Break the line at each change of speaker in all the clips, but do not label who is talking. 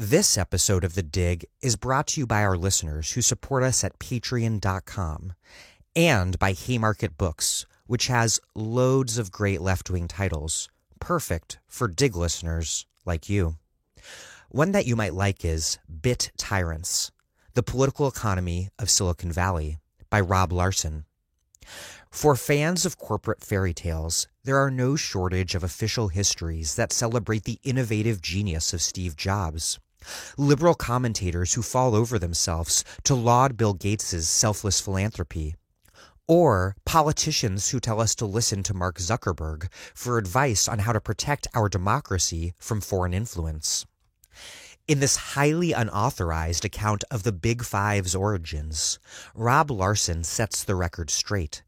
This episode of The Dig is brought to you by our listeners who support us at patreon.com and by Haymarket Books, which has loads of great left-wing titles, perfect for Dig listeners like you. One that you might like is Bit Tyrants, The Political Economy of Silicon Valley by Rob Larson. For fans of corporate fairy tales, there are no shortage of official histories that celebrate the innovative genius of Steve Jobs. Liberal commentators who fall over themselves to laud Bill Gates' selfless philanthropy. Or politicians who tell us to listen to Mark Zuckerberg for advice on how to protect our democracy from foreign influence. In this highly unauthorized account of the Big Five's origins, Rob Larson sets the record straight.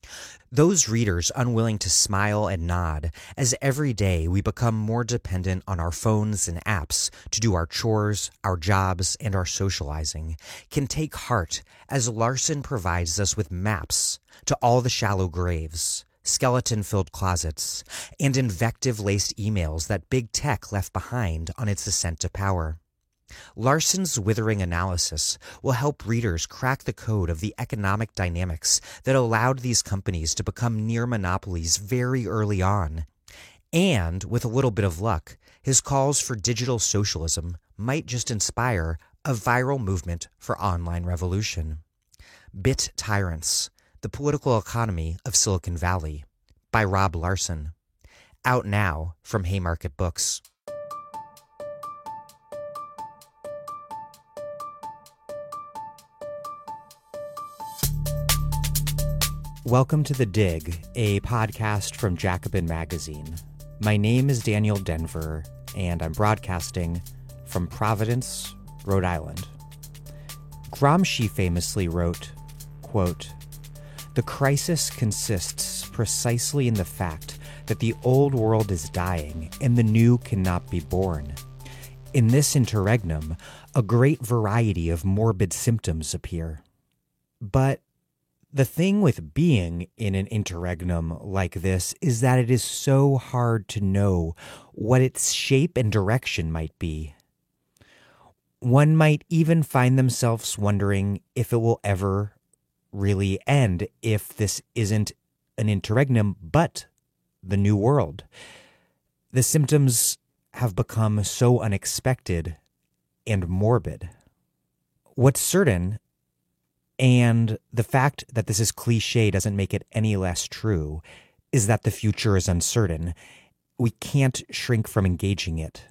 Those readers unwilling to smile and nod as every day we become more dependent on our phones and apps to do our chores, our jobs, and our socializing can take heart as Larson provides us with maps to all the shallow graves, skeleton-filled closets, and invective-laced emails that big tech left behind on its ascent to power. Larson's withering analysis will help readers crack the code of the economic dynamics that allowed these companies to become near monopolies very early on. And, with a little bit of luck, his calls for digital socialism might just inspire a viral movement for online revolution. Bit Tyrants, The Political Economy of Silicon Valley by Rob Larson. Out now from Haymarket Books. Welcome to The Dig, a podcast from Jacobin Magazine. My name is Daniel Denver, and I'm broadcasting from Providence, Rhode Island. Gramsci famously wrote, quote, "The crisis consists precisely in the fact that the old world is dying and the new cannot be born. In this interregnum, a great variety of morbid symptoms appear." But the thing with being in an interregnum like this is that it is so hard to know what its shape and direction might be. One might even find themselves wondering if it will ever really end, if this isn't an interregnum but the new world. The symptoms have become so unexpected and morbid. What's certain, and the fact that this is cliche doesn't make it any less true, is that the future is uncertain. We can't shrink from engaging it.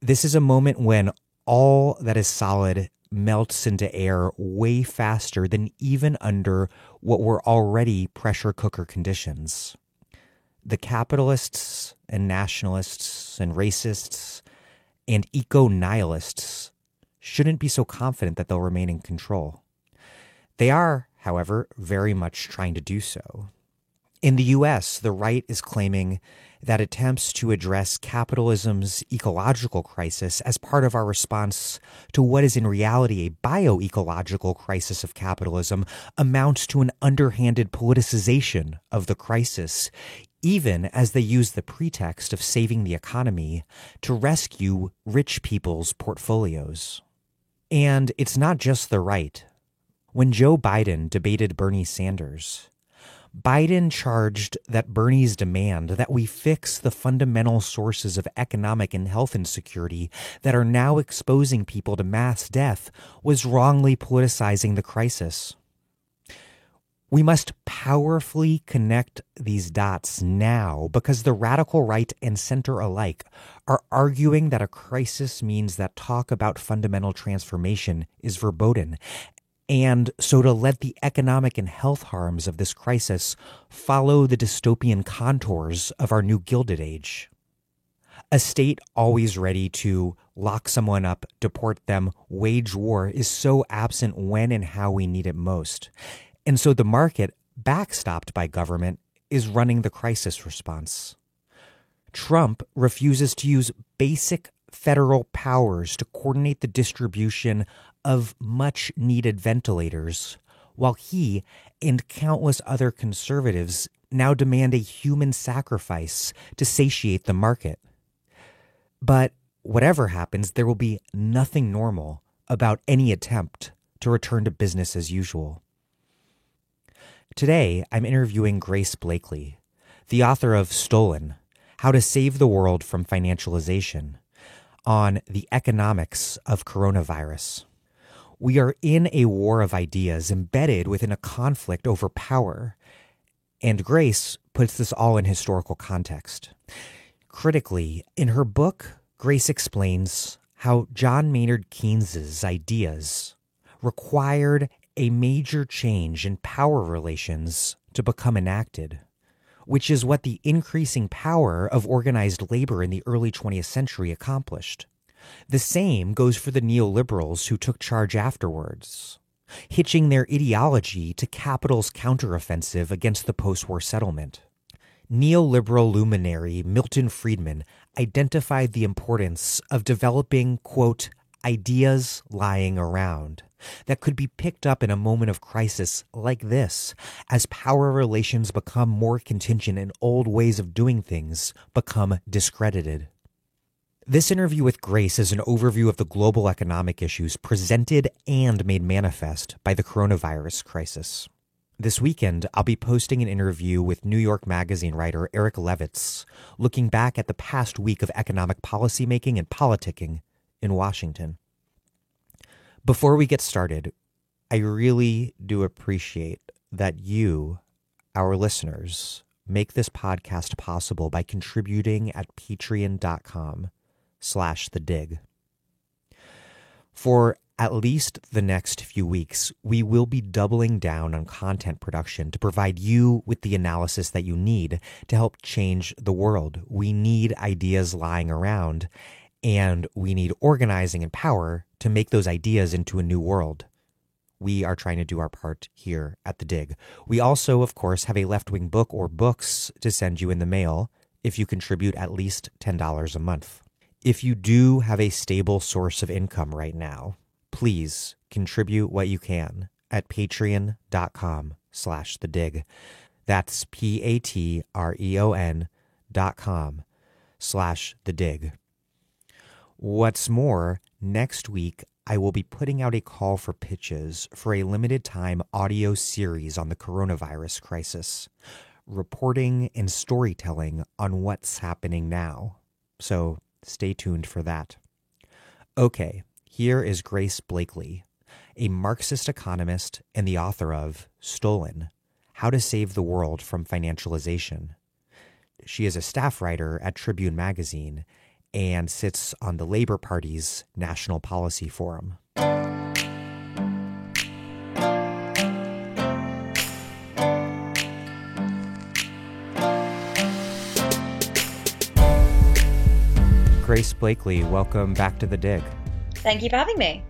This is a moment when all that is solid melts into air way faster than even under what were already pressure cooker conditions. The capitalists and nationalists and racists and eco-nihilists shouldn't be so confident that they'll remain in control. They are, however, very much trying to do so. In the U.S., the right is claiming that attempts to address capitalism's ecological crisis as part of our response to what is in reality a bioecological crisis of capitalism amounts to an underhanded politicization of the crisis, even as they use the pretext of saving the economy to rescue rich people's portfolios. And it's not just the right. When Joe Biden debated Bernie Sanders, Biden charged that Bernie's demand that we fix the fundamental sources of economic and health insecurity that are now exposing people to mass death was wrongly politicizing the crisis. We must powerfully connect these dots now because the radical right and center alike are arguing that a crisis means that talk about fundamental transformation is verboten. And so to let the economic and health harms of this crisis follow the dystopian contours of our new Gilded Age. A state always ready to lock someone up, deport them, wage war is so absent when and how we need it most. And so the market, backstopped by government, is running the crisis response. Trump refuses to use basic federal powers to coordinate the distribution of much-needed ventilators, while he and countless other conservatives now demand a human sacrifice to satiate the market. But whatever happens, there will be nothing normal about any attempt to return to business as usual. Today, I'm interviewing Grace Blakeley, the author of Stolen: How to Save the World from Financialization, on the economics of coronavirus. We are in a war of ideas embedded within a conflict over power, and Grace puts this all in historical context. Critically, in her book, Grace explains how John Maynard Keynes's ideas required a major change in power relations to become enacted, which is what the increasing power of organized labor in the early 20th century accomplished. The same goes for the neoliberals who took charge afterwards, hitching their ideology to capital's counteroffensive against the post-war settlement. Neoliberal luminary Milton Friedman identified the importance of developing, quote, ideas lying around that could be picked up in a moment of crisis like this, as power relations become more contingent and old ways of doing things become discredited. This interview with Grace is an overview of the global economic issues presented and made manifest by the coronavirus crisis. This weekend, I'll be posting an interview with New York Magazine writer Eric Levitz, looking back at the past week of economic policymaking and politicking in Washington. Before we get started, I really do appreciate that you, our listeners, make this podcast possible by contributing at patreon.com/thedig. For at least the next few weeks, we will be doubling down on content production to provide you with the analysis that you need to help change the world. We need ideas lying around, and we need organizing and power to make those ideas into a new world. We are trying to do our part here at The Dig. We also, of course, have a left-wing book or books to send you in the mail if you contribute at least $10 a month. If you do have a stable source of income right now, please contribute what you can at patreon.com/thedig. That's patreon.com/thedig. What's more, next week, I will be putting out a call for pitches for a limited time audio series on the coronavirus crisis, reporting and storytelling on what's happening now. So stay tuned for that. Okay, here is Grace Blakeley, a Marxist economist and the author of Stolen: How to Save the World from Financialization. She is a staff writer at Tribune Magazine and sits on the Labor Party's National Policy Forum. Grace Blakeley, welcome back to The Dig.
Thank you for having me.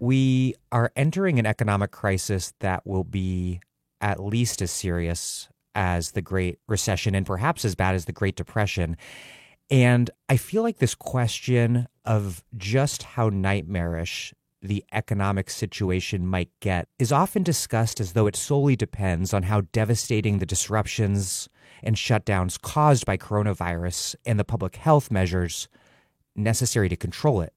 We are entering an economic crisis that will be at least as serious as the Great Recession and perhaps as bad as the Great Depression. And I feel like this question of just how nightmarish the economic situation might get is often discussed as though it solely depends on how devastating the disruptions and shutdowns caused by coronavirus and the public health measures necessary to control it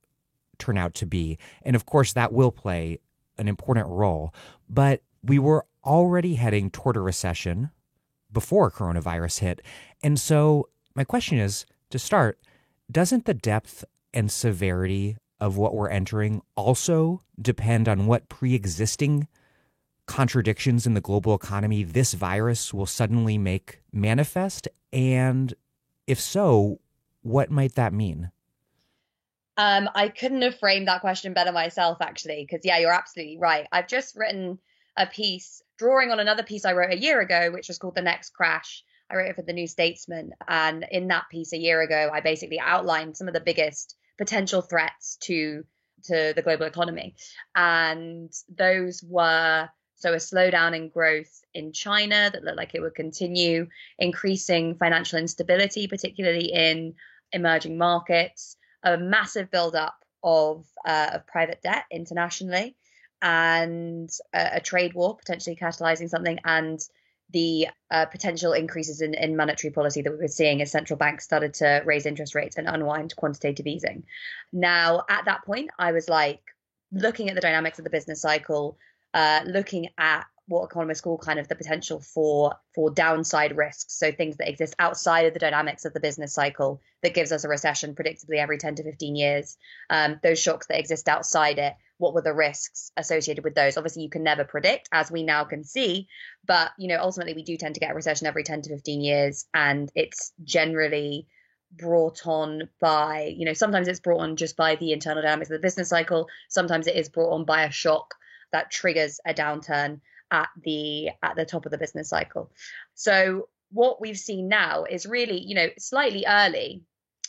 turn out to be. And of course, that will play an important role. But we were already heading toward a recession before coronavirus hit. And so my question is, to start, doesn't the depth and severity of what we're entering also depend on what pre-existing contradictions in the global economy this virus will suddenly make manifest? And if so, what might that mean?
I couldn't have framed that question better myself, actually, because, yeah, you're absolutely right. I've just written a piece drawing on another piece I wrote a year ago, which was called The Next Crash. I wrote it for The New Statesman. And in that piece a year ago, I basically outlined some of the biggest potential threats to the global economy. And those were, so a slowdown in growth in China that looked like it would continue, increasing financial instability, particularly in emerging markets, a massive buildup of private debt internationally, and a trade war potentially catalyzing something, and the potential increases in monetary policy that we were seeing as central banks started to raise interest rates and unwind quantitative easing. Now, at that point, I was like looking at the dynamics of the business cycle, looking at what economists call kind of the potential for downside risks. So things that exist outside of the dynamics of the business cycle that gives us a recession predictably every 10 to 15 years. Those shocks that exist outside it, what were the risks associated with those? Obviously, you can never predict, as we now can see. But, ultimately, we do tend to get a recession every 10 to 15 years. And it's generally brought on by, sometimes it's brought on just by the internal dynamics of the business cycle. Sometimes it is brought on by a shock that triggers a downturn at the top of the business cycle. So what we've seen now is really, slightly early,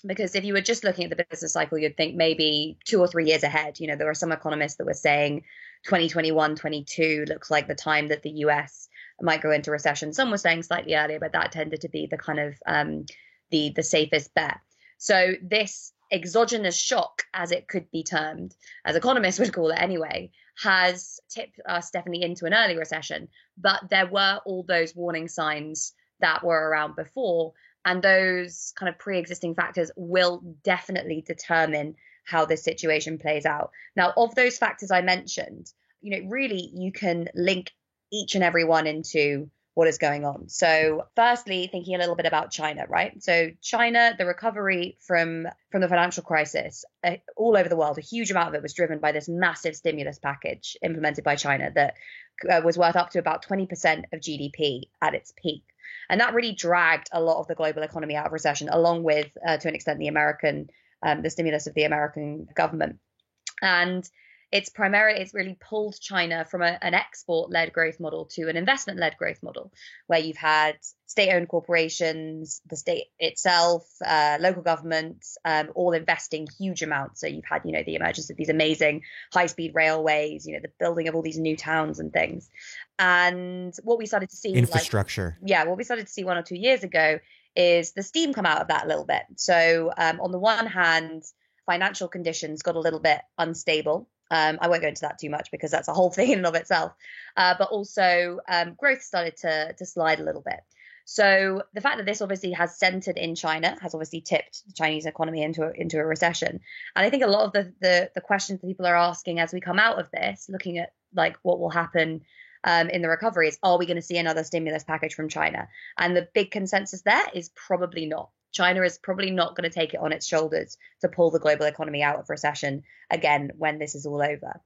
because if you were just looking at the business cycle, you'd think maybe 2 or 3 years ahead. There were some economists that were saying 2021, 22 looks like the time that the US might go into recession. Some were saying slightly earlier, but that tended to be the kind of the safest bet. So this exogenous shock, as it could be termed, as economists would call it anyway, has tipped us definitely into an early recession. But there were all those warning signs that were around before, and those kind of pre-existing factors will definitely determine how this situation plays out. Now, of those factors I mentioned, really you can link each and every one into what is going on. So firstly, thinking a little bit about China, right? So China, the recovery from the financial crisis all over the world, a huge amount of it was driven by this massive stimulus package implemented by China that was worth up to about 20% of GDP at its peak. And that really dragged a lot of the global economy out of recession, along with, to an extent, the stimulus of the American government. And it's really pulled China from an export-led growth model to an investment-led growth model, where you've had state-owned corporations, the state itself, local governments, all investing huge amounts. So you've had, the emergence of these amazing high-speed railways, the building of all these new towns and things. And what we started to see,
infrastructure.
What we started to see 1 or 2 years ago is the steam come out of that a little bit. So on the one hand, financial conditions got a little bit unstable. I won't go into that too much because that's a whole thing in and of itself. But also growth started to slide a little bit. So the fact that this obviously has centered in China has obviously tipped the Chinese economy into a recession. And I think a lot of the questions that people are asking as we come out of this, looking at like what will happen in the recovery, is, are we going to see another stimulus package from China? And the big consensus there is probably not. China is probably not going to take it on its shoulders to pull the global economy out of recession again when this is all over.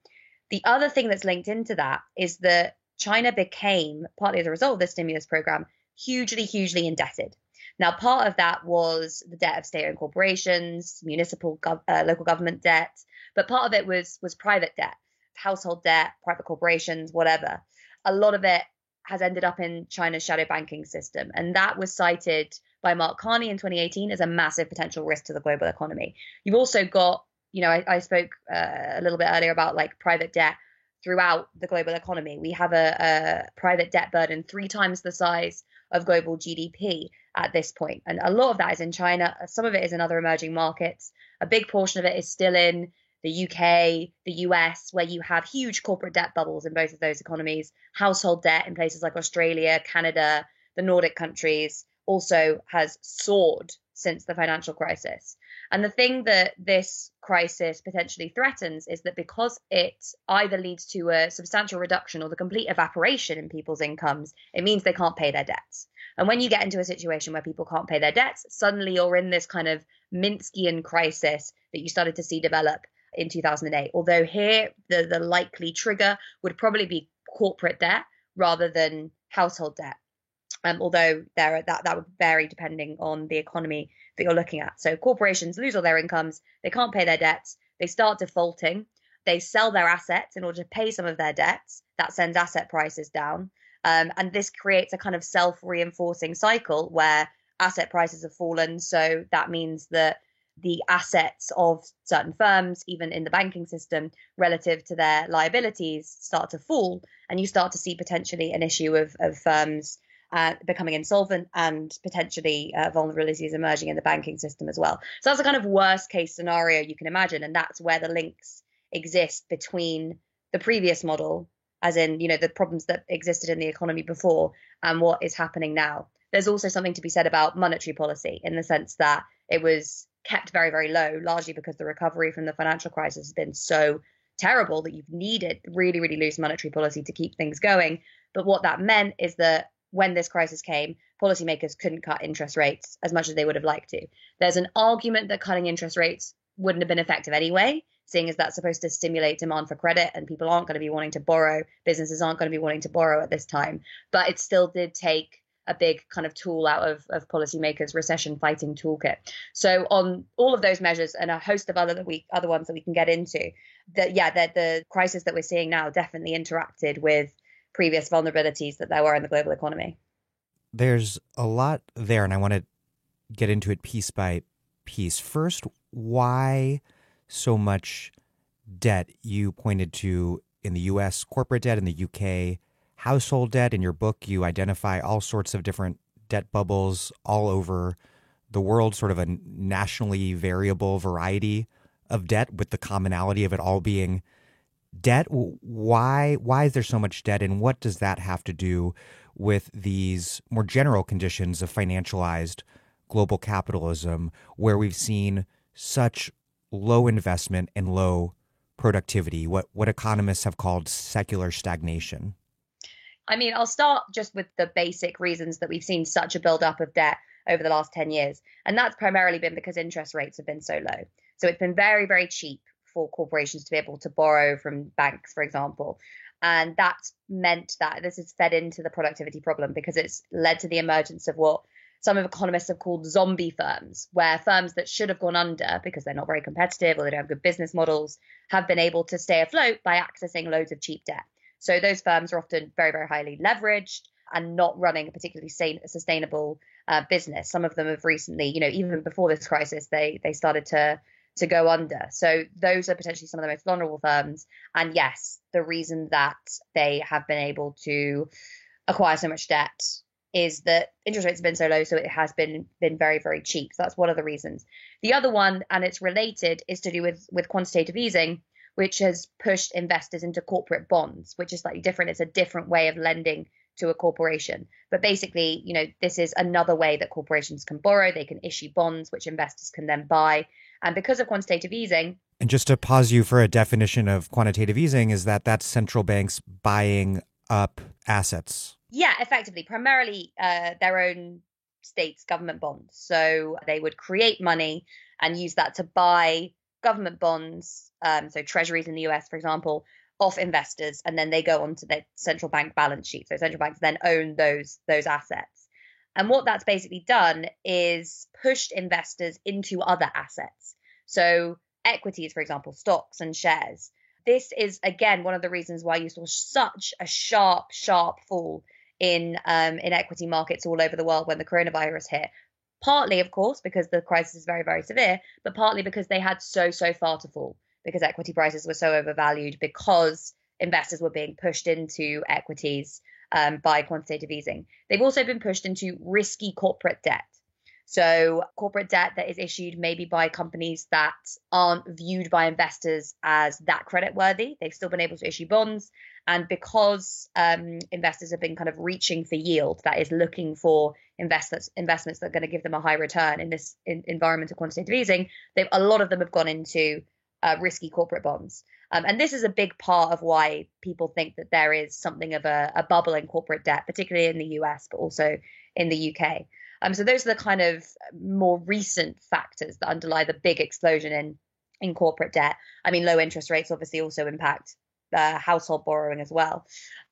The other thing that's linked into that is that China became, partly as a result of this stimulus program, hugely, hugely indebted. Now, part of that was the debt of state-owned corporations, municipal, local government debt, but part of it was private debt, household debt, private corporations, whatever. A lot of it has ended up in China's shadow banking system, and that was cited by Mark Carney in 2018 as a massive potential risk to the global economy. You've also got, I spoke a little bit earlier about like private debt throughout the global economy. We have a private debt burden 3 times the size of global GDP at this point. And a lot of that is in China. Some of it is in other emerging markets. A big portion of it is still in the UK, the US, where you have huge corporate debt bubbles in both of those economies. Household debt in places like Australia, Canada, the Nordic countries also has soared since the financial crisis. And the thing that this crisis potentially threatens is that because it either leads to a substantial reduction or the complete evaporation in people's incomes, it means they can't pay their debts. And when you get into a situation where people can't pay their debts, suddenly you're in this kind of Minskian crisis that you started to see develop in 2008. Although here, the likely trigger would probably be corporate debt rather than household debt. Although that would vary depending on the economy that you're looking at. So corporations lose all their incomes, they can't pay their debts, they start defaulting, they sell their assets in order to pay some of their debts. That sends asset prices down. And this creates a kind of self-reinforcing cycle where asset prices have fallen. So that means that the assets of certain firms, even in the banking system, relative to their liabilities start to fall. And you start to see potentially an issue of firms becoming insolvent and potentially vulnerabilities emerging in the banking system as well. So that's a kind of worst case scenario you can imagine. And that's where the links exist between the previous model as in, the problems that existed in the economy before and what is happening now. There's also something to be said about monetary policy in the sense that it was kept very, very low, largely because the recovery from the financial crisis has been so terrible that you've needed really, really loose monetary policy to keep things going. But what that meant is that when this crisis came, policymakers couldn't cut interest rates as much as they would have liked to. There's an argument that cutting interest rates wouldn't have been effective anyway, seeing as that's supposed to stimulate demand for credit and people aren't going to be wanting to borrow, businesses aren't going to be wanting to borrow at this time. But it still did take a big kind of tool out of policymakers' recession fighting toolkit. So on all of those measures and a host of other ones that we can get into, the crisis that we're seeing now definitely interacted with previous vulnerabilities that there were in the global economy.
There's a lot there, and I want to get into it piece by piece. First, why so much debt? You pointed to in the U.S. corporate debt, in the U.K. household debt. In your book, you identify all sorts of different debt bubbles all over the world, sort of a nationally variable variety of debt with the commonality of it all being debt. Why is there so much debt, and what does that have to do with these more general conditions of financialized global capitalism, where we've seen such low investment and low productivity, what economists have called secular stagnation?
I mean, I'll start just with the basic reasons that we've seen such a buildup of debt over the last 10 years. And that's primarily been because interest rates have been so low. So it's been very, very cheap for corporations to be able to borrow from banks, for example. And that's meant that this has fed into the productivity problem because it's led to the emergence of what some economists have called zombie firms, where firms that should have gone under because they're not very competitive or they don't have good business models have been able to stay afloat by accessing loads of cheap debt. So those firms are often very, very highly leveraged and not running a particularly sustainable business. Some of them have recently, even before this crisis, they started to go under. So those are potentially some of the most vulnerable firms. And yes, the reason that they have been able to acquire so much debt is that interest rates have been so low, so it has been very, very cheap. So that's one of the reasons. The other one, and it's related, is to do with quantitative easing, which has pushed investors into corporate bonds, which is slightly different. It's a different way of lending to a corporation. But basically, this is another way that corporations can borrow. They can issue bonds, which investors can then buy. And because of quantitative easing.
And just to pause you for a definition of quantitative easing, is that's central banks buying up assets?
Yeah, effectively, primarily their own states' government bonds. So they would create money and use that to buy government bonds, so treasuries in the US, for example, off investors, and then they go onto the central bank balance sheet. So central banks then own those assets. And what that's basically done is pushed investors into other assets. So equities, for example, stocks and shares. This is, again, one of the reasons why you saw such a sharp fall in equity markets all over the world when the coronavirus hit. Partly, of course, because the crisis is very, very severe, but partly because they had so far to fall, because equity prices were so overvalued, because investors were being pushed into equities by quantitative easing. They've also been pushed into risky corporate debt. So corporate debt that is issued maybe by companies that aren't viewed by investors as that creditworthy. They've still been able to issue bonds. And because investors have been kind of reaching for yield, that is looking for investments that are going to give them a high return in this environment of quantitative easing, a lot of them have gone into risky corporate bonds. And this is a big part of why people think that there is something of a bubble in corporate debt, particularly in the US, but also in the UK. So those are the kind of more recent factors that underlie the big explosion in corporate debt. I mean, low interest rates obviously also impact household borrowing as well.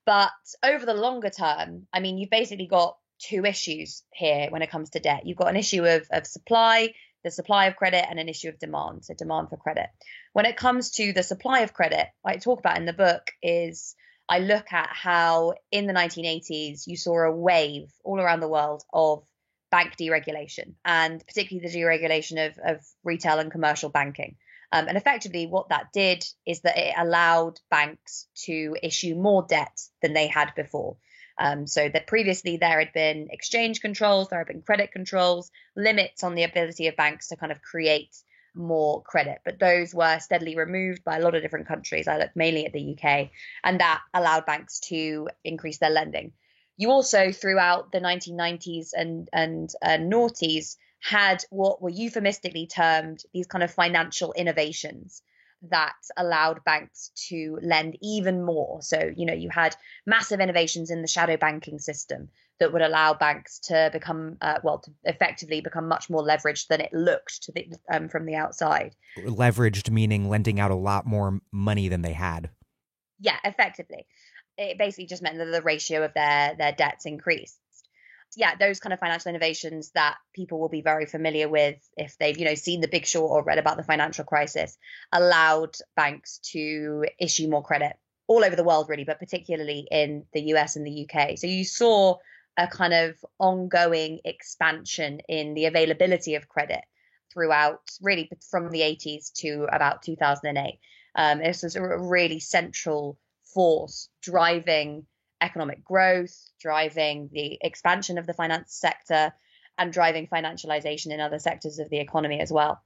But over the longer term, I mean, you've basically got two issues here when it comes to debt. You've got an issue of supply, the supply of credit, and an issue of demand, so demand for credit. When it comes to the supply of credit, what I talk about in the book is I look at how in the 1980s you saw a wave all around the world of bank deregulation, and particularly the deregulation of retail and commercial banking. And effectively what that did is that it allowed banks to issue more debt than they had before. So that previously there had been exchange controls, there had been credit controls, limits on the ability of banks to kind of create more credit. But those were steadily removed by a lot of different countries. I looked mainly at the UK, and that allowed banks to increase their lending. You also, throughout the 1990s and noughties, had what were euphemistically termed these kind of financial innovations that allowed banks to lend even more. So, you had massive innovations in the shadow banking system that would allow banks to become, to effectively become much more leveraged than it looked from the outside.
Leveraged meaning lending out a lot more money than they had.
Yeah, effectively. It basically just meant that the ratio of their debts increased. Yeah, those kind of financial innovations that people will be very familiar with if they've, seen The Big Short or read about the financial crisis, allowed banks to issue more credit all over the world, really, but particularly in the US and the UK. So you saw a kind of ongoing expansion in the availability of credit throughout, really, from the 80s to about 2008. This was a really central force driving economic growth, driving the expansion of the finance sector, and driving financialization in other sectors of the economy as well.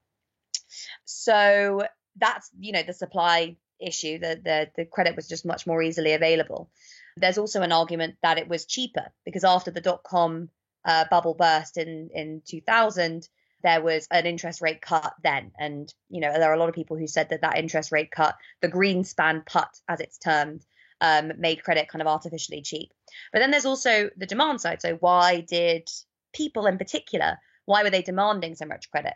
So that's, the supply issue, the credit was just much more easily available. There's also an argument that it was cheaper because after the dot-com bubble burst in 2000, there was an interest rate cut then. And, there are a lot of people who said that interest rate cut, the Greenspan put, as it's termed, made credit kind of artificially cheap. But then there's also the demand side. So why did people in particular, why were they demanding so much credit?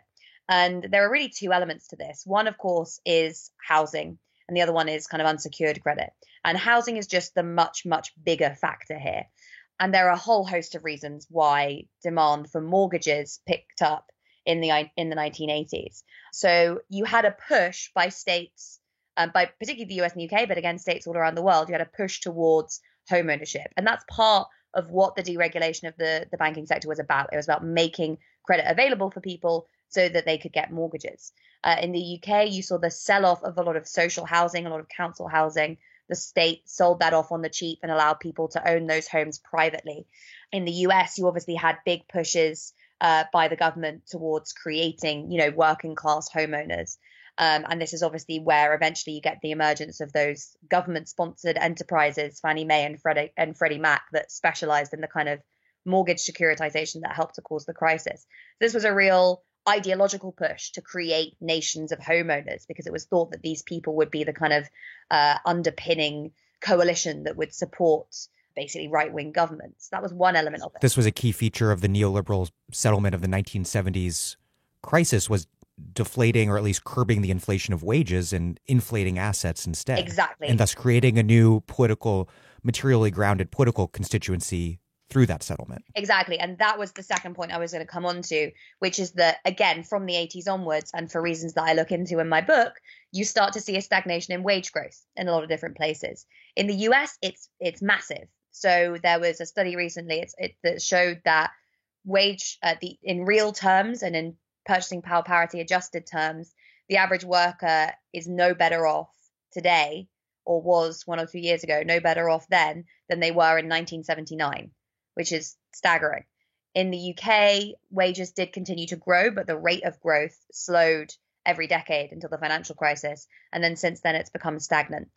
And there are really two elements to this. One, of course, is housing, and the other one is kind of unsecured credit. And housing is just the much, much bigger factor here. And there are a whole host of reasons why demand for mortgages picked up in the 1980s. So you had a push by states, by particularly the US and UK, but again, states all around the world, you had a push towards home ownership. And that's part of what the deregulation of the banking sector was about. It was about making credit available for people so that they could get mortgages. In the UK, you saw the sell-off of a lot of social housing, a lot of council housing. The state sold that off on the cheap and allowed people to own those homes privately. In the US, you obviously had big pushes by the government towards creating, working class homeowners. And this is obviously where eventually you get the emergence of those government-sponsored enterprises, Fannie Mae and Freddie Mac, that specialized in the kind of mortgage securitization that helped to cause the crisis. This was a real ideological push to create nations of homeowners because it was thought that these people would be the kind of underpinning coalition that would support basically right-wing governments. That was one element of it.
This was a key feature of the neoliberal settlement of the 1970s crisis, was deflating or at least curbing the inflation of wages and inflating assets instead.
Exactly.
And thus creating a new materially grounded political constituency through that settlement.
Exactly. And that was the second point I was going to come on to, which is that, again, from the 80s onwards, and for reasons that I look into in my book, you start to see a stagnation in wage growth in a lot of different places. In the US, it's massive. So there was a study recently that showed that wage in real terms and in purchasing power parity adjusted terms, the average worker is no better off today, or was 1 or 2 years ago, no better off then than they were in 1979, which is staggering. In the UK, wages did continue to grow, but the rate of growth slowed every decade until the financial crisis. And then since then, it's become stagnant.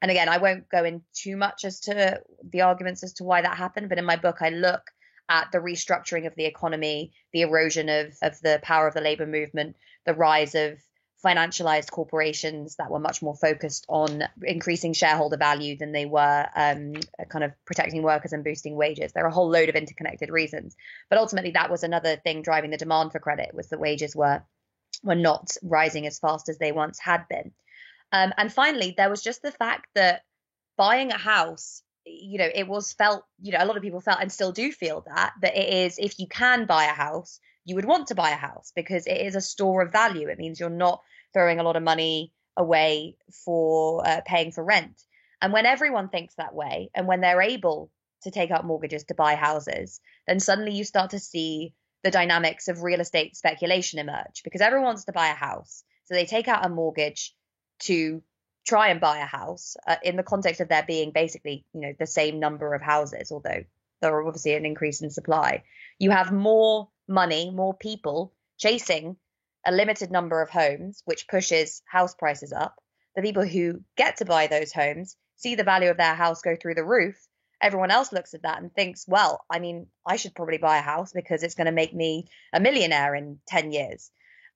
And again, I won't go in too much as to the arguments as to why that happened, but in my book, I look at the restructuring of the economy, the erosion of the power of the labor movement, the rise of financialized corporations that were much more focused on increasing shareholder value than they were kind of protecting workers and boosting wages. There are a whole load of interconnected reasons. But ultimately, that was another thing driving the demand for credit, was that wages were not rising as fast as they once had been. And finally, there was just the fact that buying a house, it was felt, a lot of people felt and still do feel that it is, if you can buy a house, you would want to buy a house because it is a store of value. It means you're not throwing a lot of money away for paying for rent. And when everyone thinks that way, and when they're able to take out mortgages to buy houses, then suddenly you start to see the dynamics of real estate speculation emerge, because everyone wants to buy a house. So they take out a mortgage to try and buy a house in the context of there being basically, the same number of houses, although there are obviously an increase in supply. You have more money, more people chasing a limited number of homes, which pushes house prices up. The people who get to buy those homes see the value of their house go through the roof. Everyone else looks at that and thinks, well, I mean, I should probably buy a house because it's going to make me a millionaire in 10 years.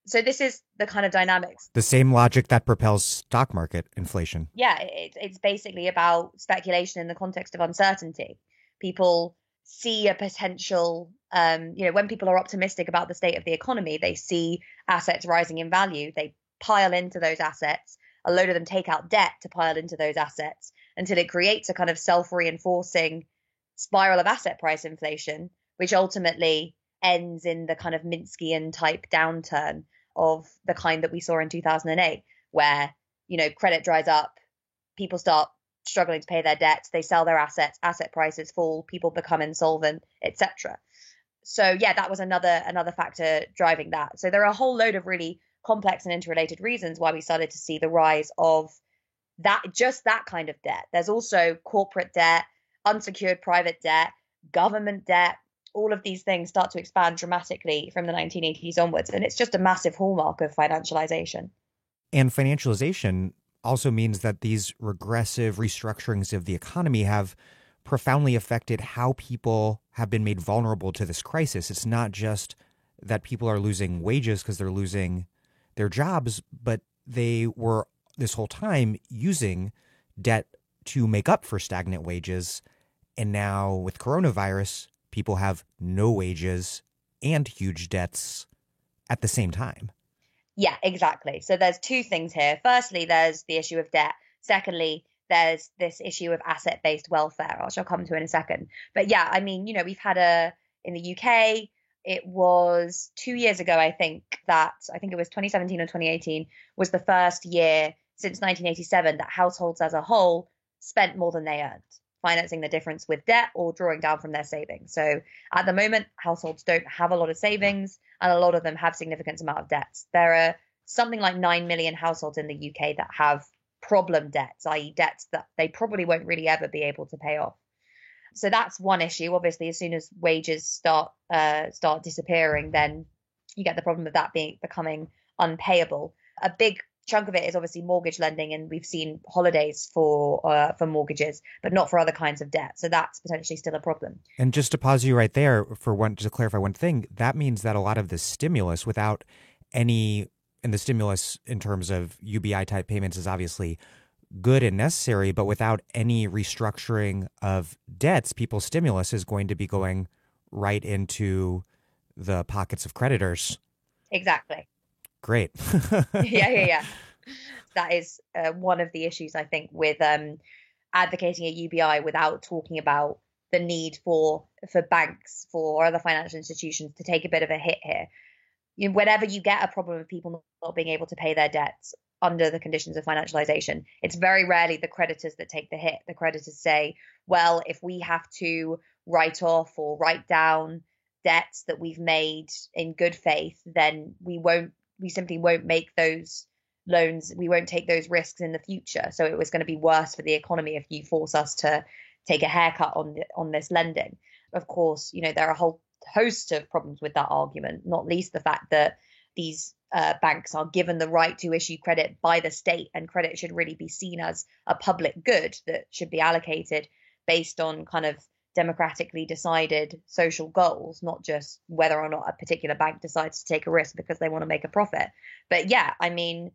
So this is the kind of dynamics.
The same logic that propels stock market inflation.
Yeah, it's basically about speculation in the context of uncertainty. People see a potential, when people are optimistic about the state of the economy, they see assets rising in value. They pile into those assets. A load of them take out debt to pile into those assets until it creates a kind of self-reinforcing spiral of asset price inflation, which ultimately ends in the kind of Minskian type downturn of the kind that we saw in 2008, where, credit dries up, people start struggling to pay their debts, they sell their assets, asset prices fall, people become insolvent, etc. So yeah, that was another factor driving that. So there are a whole load of really complex and interrelated reasons why we started to see the rise of that kind of debt. There's also corporate debt, unsecured private debt, government debt. All of these things start to expand dramatically from the 1980s onwards. And it's just a massive hallmark of financialization.
And financialization also means that these regressive restructurings of the economy have profoundly affected how people have been made vulnerable to this crisis. It's not just that people are losing wages because they're losing their jobs, but they were this whole time using debt to make up for stagnant wages. And now with coronavirus, people have no wages and huge debts at the same time.
Yeah, exactly. So there's two things here. Firstly, there's the issue of debt. Secondly, there's this issue of asset-based welfare, which I'll come to in a second. But yeah, I mean, we've had in the UK, it was 2 years ago, I think it was 2017 or 2018 was the first year since 1987 that households as a whole spent more than they earned, financing the difference with debt or drawing down from their savings. So at the moment, households don't have a lot of savings, and a lot of them have significant amount of debts. There are something like 9 million households in the UK that have problem debts, i.e. debts that they probably won't really ever be able to pay off. So that's one issue. Obviously, as soon as wages start disappearing, then you get the problem of that becoming unpayable. A big chunk of it is obviously mortgage lending, and we've seen holidays for mortgages, but not for other kinds of debt. So that's potentially still a problem.
And just to pause you right there to clarify one thing, that means that a lot of the stimulus and the stimulus in terms of UBI type payments is obviously good and necessary, but without any restructuring of debts, people's stimulus is going to be going right into the pockets of creditors.
Exactly.
Great.
Yeah. That is one of the issues, I think, with advocating a UBI without talking about the need for banks, for other financial institutions to take a bit of a hit here. Whenever you get a problem of people not being able to pay their debts under the conditions of financialization, it's very rarely the creditors that take the hit. The creditors say, well, if we have to write off or write down debts that we've made in good faith, then we simply won't make those loans. We won't take those risks in the future. So it was going to be worse for the economy if you force us to take a haircut on this lending. Of course, there are a whole host of problems with that argument, not least the fact that these banks are given the right to issue credit by the state, and credit should really be seen as a public good that should be allocated based on kind of democratically decided social goals, not just whether or not a particular bank decides to take a risk because they want to make a profit. But yeah, I mean,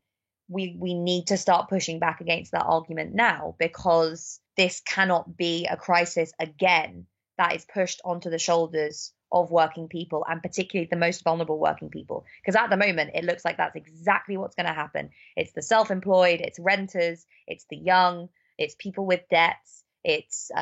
we need to start pushing back against that argument now, because this cannot be a crisis again that is pushed onto the shoulders of working people, and particularly the most vulnerable working people. Because at the moment, it looks like that's exactly what's going to happen. It's the self-employed, it's renters, it's the young, it's people with debts, it's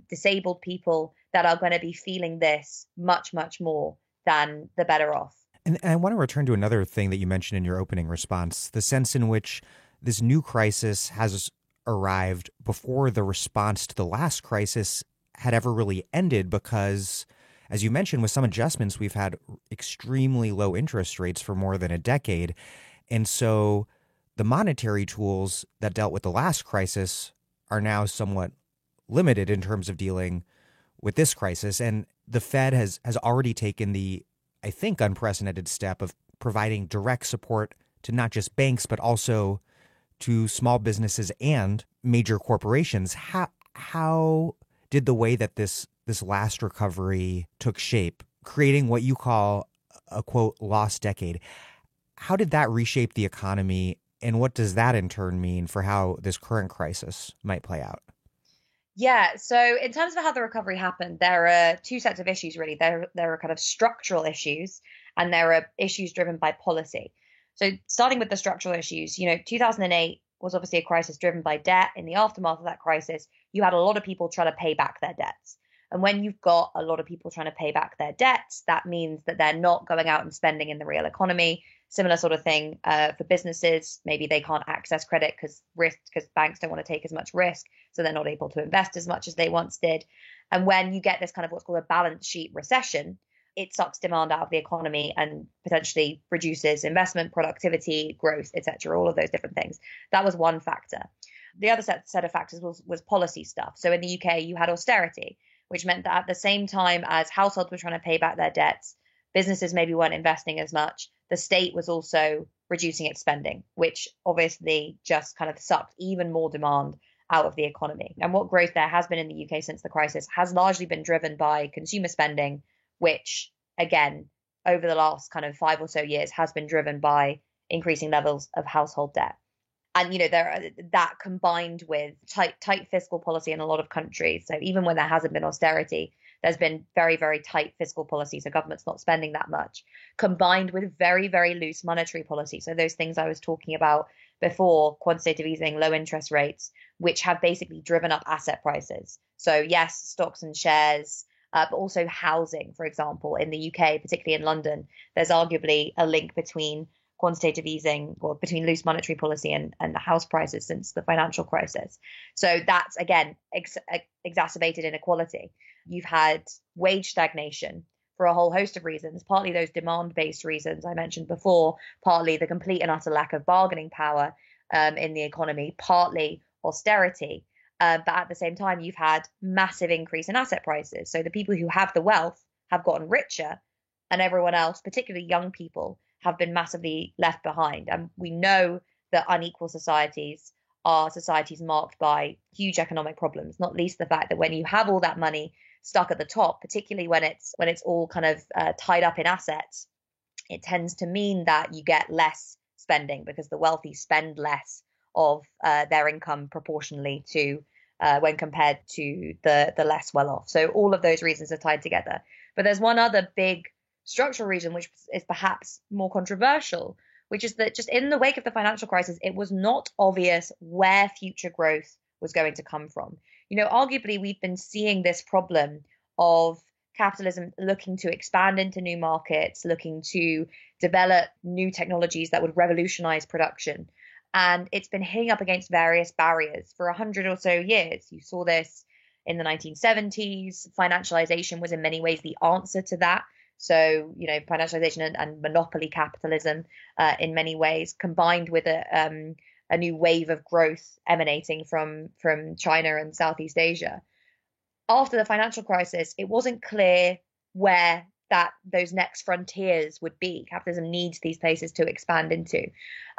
disabled people that are going to be feeling this much, much more than the better off.
And I want to return to another thing that you mentioned in your opening response, the sense in which this new crisis has arrived before the response to the last crisis had ever really ended, because, as you mentioned, with some adjustments, we've had extremely low interest rates for more than a decade. And so the monetary tools that dealt with the last crisis are now somewhat limited in terms of dealing with this crisis. And the Fed has already taken the, I think, unprecedented step of providing direct support to not just banks, but also to small businesses and major corporations. How did the way that this last recovery took shape, creating what you call a, quote, lost decade, how did that reshape the economy, and what does that in turn mean for how this current crisis might play out?
Yeah, so in terms of how the recovery happened, there are two sets of issues really. There are kind of structural issues, and there are issues driven by policy. So starting with the structural issues, 2008 was obviously a crisis driven by debt. In the aftermath of that crisis, you had a lot of people trying to pay back their debts. And when you've got a lot of people trying to pay back their debts, that means that they're not going out and spending in the real economy. Similar sort of thing for businesses. Maybe they can't access credit because banks don't want to take as much risk. So they're not able to invest as much as they once did. And when you get this kind of what's called a balance sheet recession, it sucks demand out of the economy and potentially reduces investment, productivity, growth, etc., all of those different things. That was one factor. The other set of factors was policy stuff. So in the UK, you had austerity, which meant that at the same time as households were trying to pay back their debts, businesses maybe weren't investing as much. The state was also reducing its spending, which obviously just kind of sucked even more demand out of the economy. And what growth there has been in the UK since the crisis has largely been driven by consumer spending, which, again, over the last kind of 5 or so years has been driven by increasing levels of household debt. And, that combined with tight fiscal policy in a lot of countries. So even when there hasn't been austerity, there's been very, very tight fiscal policy. So government's not spending that much, combined with very, very loose monetary policy. So those things I was talking about before, quantitative easing, low interest rates, which have basically driven up asset prices. So yes, stocks and shares, but also housing, for example, in the UK, particularly in London, there's arguably a link between quantitative easing or between loose monetary policy and the house prices since the financial crisis. So that's, again, exacerbated inequality. You've had wage stagnation for a whole host of reasons, partly those demand-based reasons I mentioned before, partly the complete and utter lack of bargaining power in the economy, partly austerity. But at the same time, you've had massive increase in asset prices. So the people who have the wealth have gotten richer, and everyone else, particularly young people, have been massively left behind. And we know that unequal societies are societies marked by huge economic problems, not least the fact that when you have all that money stuck at the top, particularly when it's all kind of tied up in assets, it tends to mean that you get less spending because the wealthy spend less of their income proportionally to when compared to the less well off. So all of those reasons are tied together. But there's one other big structural reason, which is perhaps more controversial, which is that just in the wake of the financial crisis, it was not obvious where future growth was going to come from. Arguably, we've been seeing this problem of capitalism looking to expand into new markets, looking to develop new technologies that would revolutionize production. And it's been hitting up against various barriers for 100 or so years. You saw this in the 1970s. Financialization was in many ways the answer to that. So, financialization and monopoly capitalism in many ways, combined with a new wave of growth emanating from China and Southeast Asia. After the financial crisis, it wasn't clear where those next frontiers would be. Capitalism needs these places to expand into.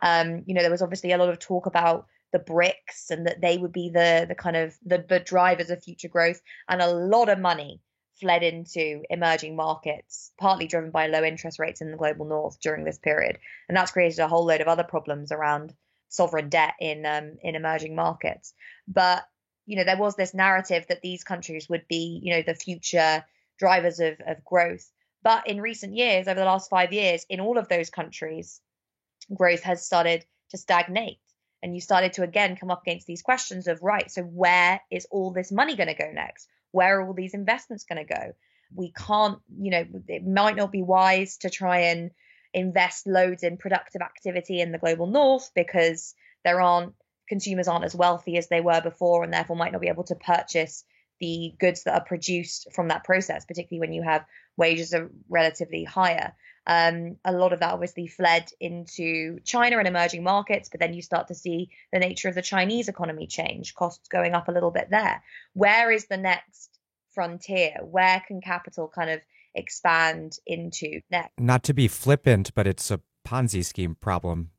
There was obviously a lot of talk about the BRICS and that they would be the kind of the drivers of future growth, and a lot of money fled into emerging markets, partly driven by low interest rates in the global north during this period. And that's created a whole load of other problems around sovereign debt in emerging markets. But, there was this narrative that these countries would be, the future drivers of growth. But in recent years, over the last 5 years, in all of those countries, growth has started to stagnate. And you started to, again, come up against these questions of, right, so where is all this money going to go next? Where are all these investments going to go? We can't, it might not be wise to try and invest loads in productive activity in the global north because consumers aren't as wealthy as they were before, and therefore might not be able to purchase the goods that are produced from that process, particularly when you have wages are relatively higher. A lot of that obviously fled into China and emerging markets, but then you start to see the nature of the Chinese economy change, costs going up a little bit there. Where is the next frontier? Where can capital kind of expand into next?
Not to be flippant, but it's a Ponzi scheme problem.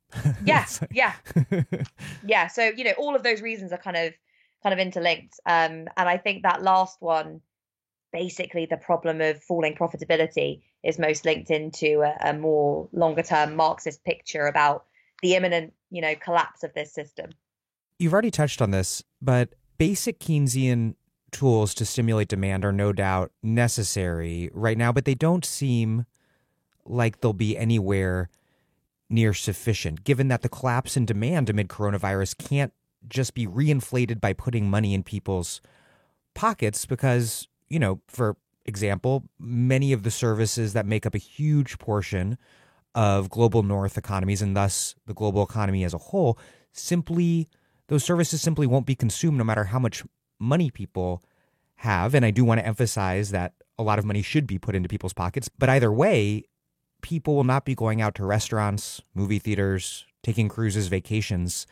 Yeah, yeah. Yeah. So, all of those reasons are kind of interlinked. And I think that last one, basically the problem of falling profitability, is most linked into a more longer term Marxist picture about the imminent, collapse of this system.
You've already touched on this, but basic Keynesian tools to stimulate demand are no doubt necessary right now, but they don't seem like they'll be anywhere near sufficient, given that the collapse in demand amid coronavirus can't just be reinflated by putting money in people's pockets because, for example, many of the services that make up a huge portion of global North economies and thus the global economy as a whole, those services simply won't be consumed no matter how much money people have. And I do want to emphasize that a lot of money should be put into people's pockets. But either way, people will not be going out to restaurants, movie theaters, taking cruises, vacations,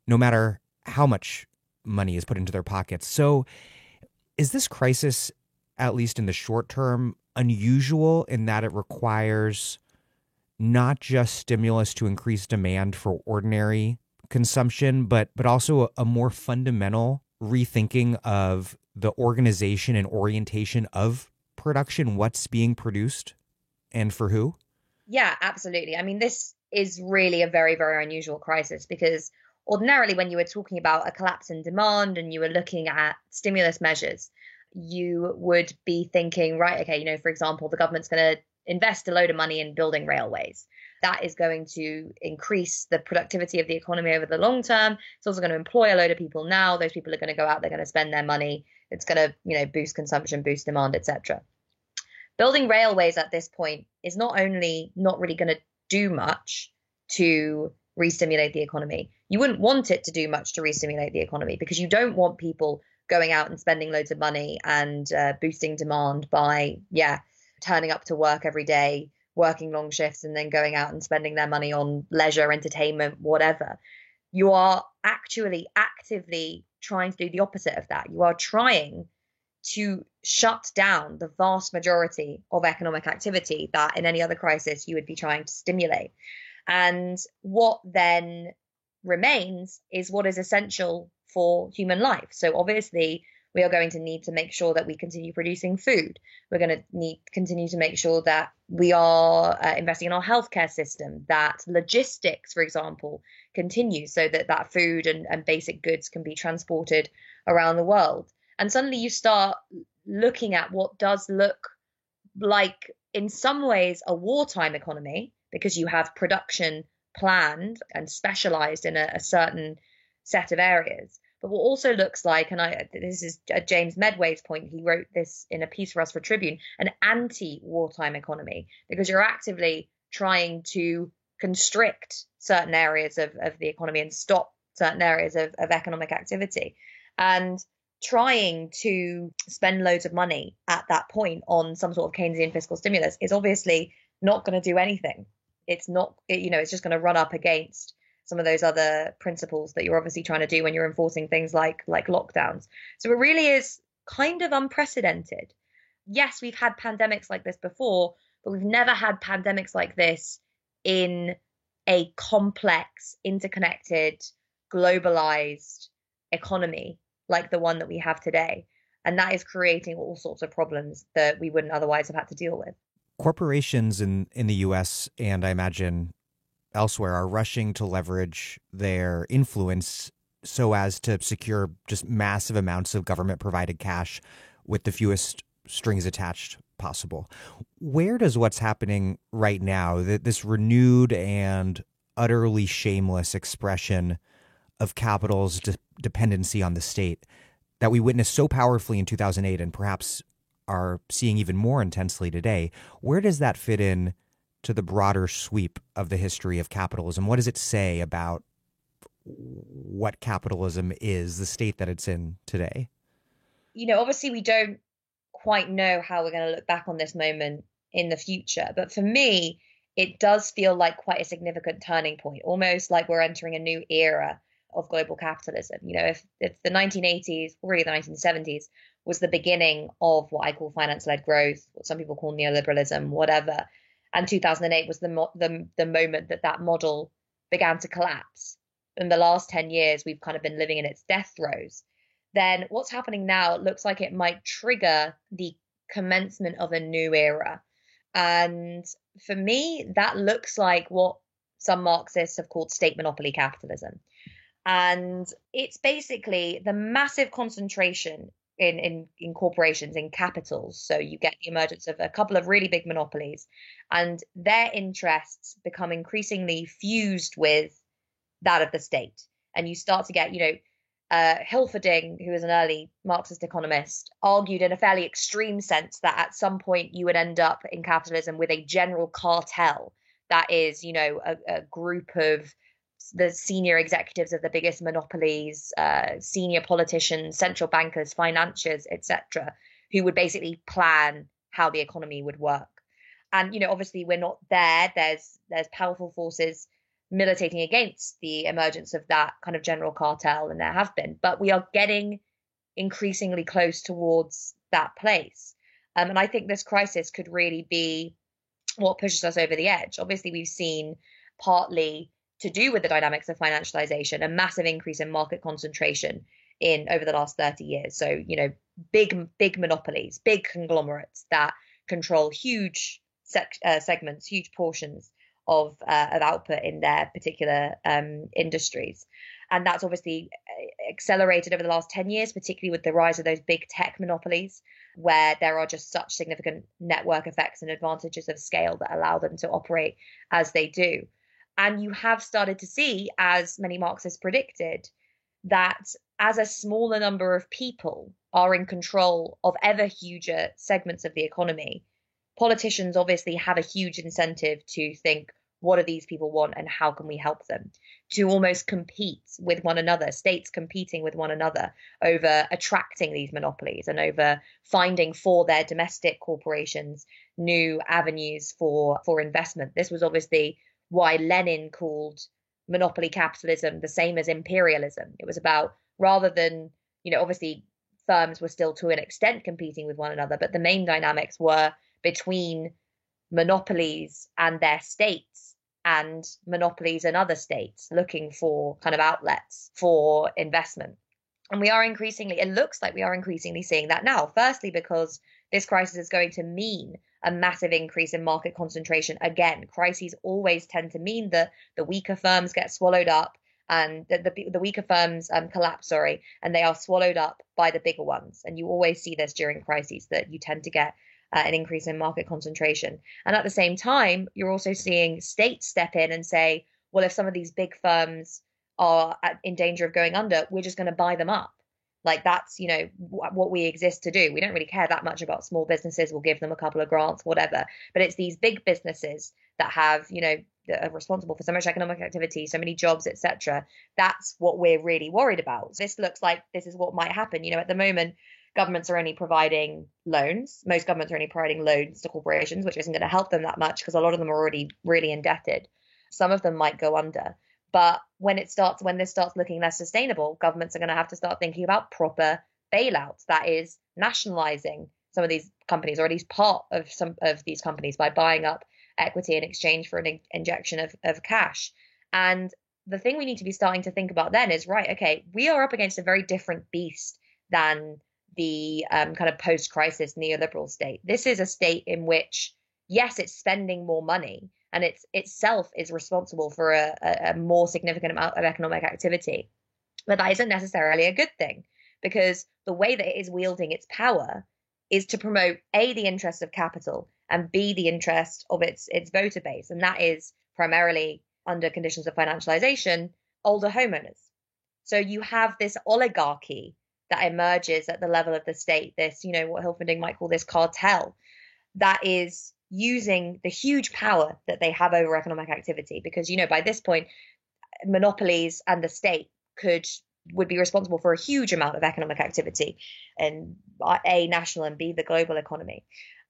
no matter how much money is put into their pockets. So is this crisis, at least in the short term, unusual in that it requires not just stimulus to increase demand for ordinary consumption, but also a more fundamental rethinking of the organization and orientation of production, what's being produced and for who?
Yeah, absolutely. I mean, this is really a very, very unusual crisis because ordinarily when you were talking about a collapse in demand and you were looking at stimulus measures, you would be thinking, right, okay, for example, the government's going to invest a load of money in building railways. That is going to increase the productivity of the economy over the long term. It's also going to employ a load of people now. Those people are going to go out, they're going to spend their money. It's going to, boost consumption, boost demand, etc. Building railways at this point is not only not really going to do much to re-stimulate the economy. You wouldn't want it to do much to re-stimulate the economy because you don't want people going out and spending loads of money and boosting demand by, turning up to work every day, working long shifts, and then going out and spending their money on leisure, entertainment, whatever. You are actually actively trying to do the opposite of that. You are trying to shut down the vast majority of economic activity that in any other crisis you would be trying to stimulate. And what then remains is what is essential for human life. So obviously, we are going to need to make sure that we continue producing food. We're going to need to continue to make sure that we are investing in our healthcare system, that logistics, for example, continue so that food and basic goods can be transported around the world. And suddenly you start looking at what does look like, in some ways, a wartime economy, because you have production planned and specialized in a certain set of areas. But what also looks like, and this is James Medway's point, he wrote this in a piece for us for Tribune, an anti-wartime economy, because you're actively trying to constrict certain areas of the economy and stop certain areas of economic activity. And trying to spend loads of money at that point on some sort of Keynesian fiscal stimulus is obviously not going to do anything. It's not, it's just going to run up against some of those other principles that you're obviously trying to do when you're enforcing things like lockdowns. So it really is kind of unprecedented. Yes, we've had pandemics like this before, but we've never had pandemics like this in a complex, interconnected, globalized economy like the one that we have today. And that is creating all sorts of problems that we wouldn't otherwise have had to deal with.
Corporations in the U.S. and I imagine elsewhere are rushing to leverage their influence so as to secure just massive amounts of government-provided cash with the fewest strings attached possible. Where does what's happening right now, this renewed and utterly shameless expression of capital's dependency on the state that we witnessed so powerfully in 2008 and perhaps are seeing even more intensely today, where does that fit in to the broader sweep of the history of capitalism? What does it say about what capitalism is, the state that it's in today?
Obviously we don't quite know how we're going to look back on this moment in the future. But for me, it does feel like quite a significant turning point, almost like we're entering a new era of global capitalism. If the 1980s, really the 1970s, was the beginning of what I call finance-led growth, what some people call neoliberalism, whatever. And 2008 was the moment that model began to collapse. In the last 10 years, we've kind of been living in its death throes. Then what's happening now looks like it might trigger the commencement of a new era. And for me, that looks like what some Marxists have called state monopoly capitalism. And it's basically the massive concentration in corporations, in capitals. So you get the emergence of a couple of really big monopolies, and their interests become increasingly fused with that of the state. And you start to get, Hilferding, who was an early Marxist economist, argued in a fairly extreme sense that at some point you would end up in capitalism with a general cartel that is, a group of the senior executives of the biggest monopolies, senior politicians, central bankers, financiers, etc., who would basically plan how the economy would work. And, obviously we're not there. There's powerful forces militating against the emergence of that kind of general cartel, and there have been, but we are getting increasingly close towards that place. And I think this crisis could really be what pushes us over the edge. Obviously, we've seen, partly to do with the dynamics of financialization, a massive increase in market concentration over the last 30 years. So, big monopolies, big conglomerates that control huge segments, huge portions of output in their particular industries. And that's obviously accelerated over the last 10 years, particularly with the rise of those big tech monopolies, where there are just such significant network effects and advantages of scale that allow them to operate as they do. And you have started to see, as many Marxists predicted, that as a smaller number of people are in control of ever huger segments of the economy, politicians obviously have a huge incentive to think, what do these people want and how can we help them? To almost compete with one another, states competing with one another over attracting these monopolies and over finding for their domestic corporations new avenues for investment. This was obviously why Lenin called monopoly capitalism the same as imperialism. It was about, rather than, obviously firms were still to an extent competing with one another, but the main dynamics were between monopolies and their states and monopolies and other states looking for kind of outlets for investment. And it looks like we are increasingly seeing that now. Firstly, because this crisis is going to mean a massive increase in market concentration. Again, crises always tend to mean that the weaker firms get swallowed up and the weaker firms collapse, and they are swallowed up by the bigger ones. And you always see this during crises, that you tend to get an increase in market concentration. And at the same time, you're also seeing states step in and say, well, if some of these big firms are in danger of going under, we're just going to buy them up. Like, that's, what we exist to do. We don't really care that much about small businesses. We'll give them a couple of grants, whatever. But it's these big businesses that have, that are responsible for so much economic activity, so many jobs, etc. That's what we're really worried about. This looks like this is what might happen. At the moment, governments are only providing loans. Most governments are only providing loans to corporations, which isn't going to help them that much because a lot of them are already really indebted. Some of them might go under. But when this starts looking less sustainable, governments are going to have to start thinking about proper bailouts. That is, nationalizing some of these companies, or at least part of some of these companies, by buying up equity in exchange for an injection of cash. And the thing we need to be starting to think about then is, right, okay, we are up against a very different beast than the kind of post-crisis neoliberal state. This is a state in which, yes, it's spending more money, and it itself is responsible for a more significant amount of economic activity. But that isn't necessarily a good thing, because the way that it is wielding its power is to promote, A, the interests of capital, and B, the interest of its voter base. And that is primarily, under conditions of financialization, older homeowners. So you have this oligarchy that emerges at the level of the state, this, what Hilferding might call this cartel, that is using the huge power that they have over economic activity. Because, by this point, monopolies and the state would be responsible for a huge amount of economic activity in A, national, and B, the global economy.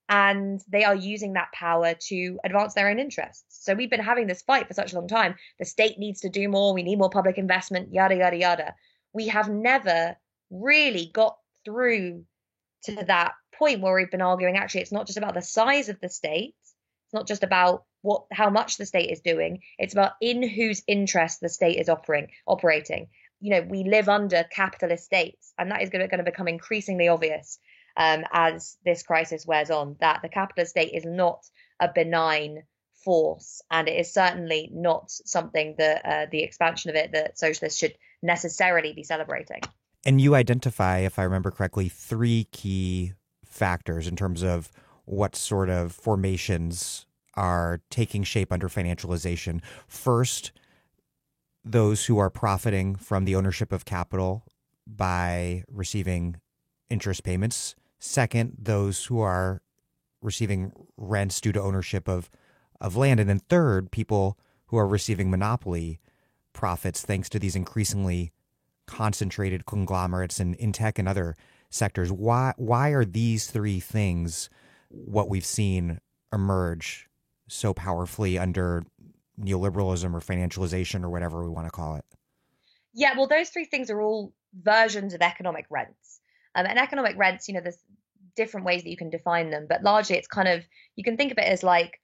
And they are using that power to advance their own interests. So we've been having this fight for such a long time. The state needs to do more. We need more public investment, yada, yada, yada. We have never really got through to that point where we've been arguing, actually, it's not just about the size of the state. It's not just about how much the state is doing. It's about in whose interest the state is operating. We live under capitalist states, and that is going to become increasingly obvious as this crisis wears on, that the capitalist state is not a benign force, and it is certainly not something that the expansion of it that socialists should necessarily be celebrating.
And you identify, if I remember correctly, 3 key factors in terms of what sort of formations are taking shape under financialization. First, those who are profiting from the ownership of capital by receiving interest payments. Second, those who are receiving rents due to ownership of land. And then third, people who are receiving monopoly profits thanks to these increasingly concentrated conglomerates in tech and other sectors. Why are these 3 things what we've seen emerge so powerfully under neoliberalism or financialization or whatever we want to call it?
Yeah, well, those 3 things are all versions of economic rents. And economic rents, there's different ways that you can define them, but largely it's kind of, you can think of it as like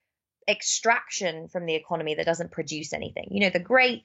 extraction from the economy that doesn't produce anything. The great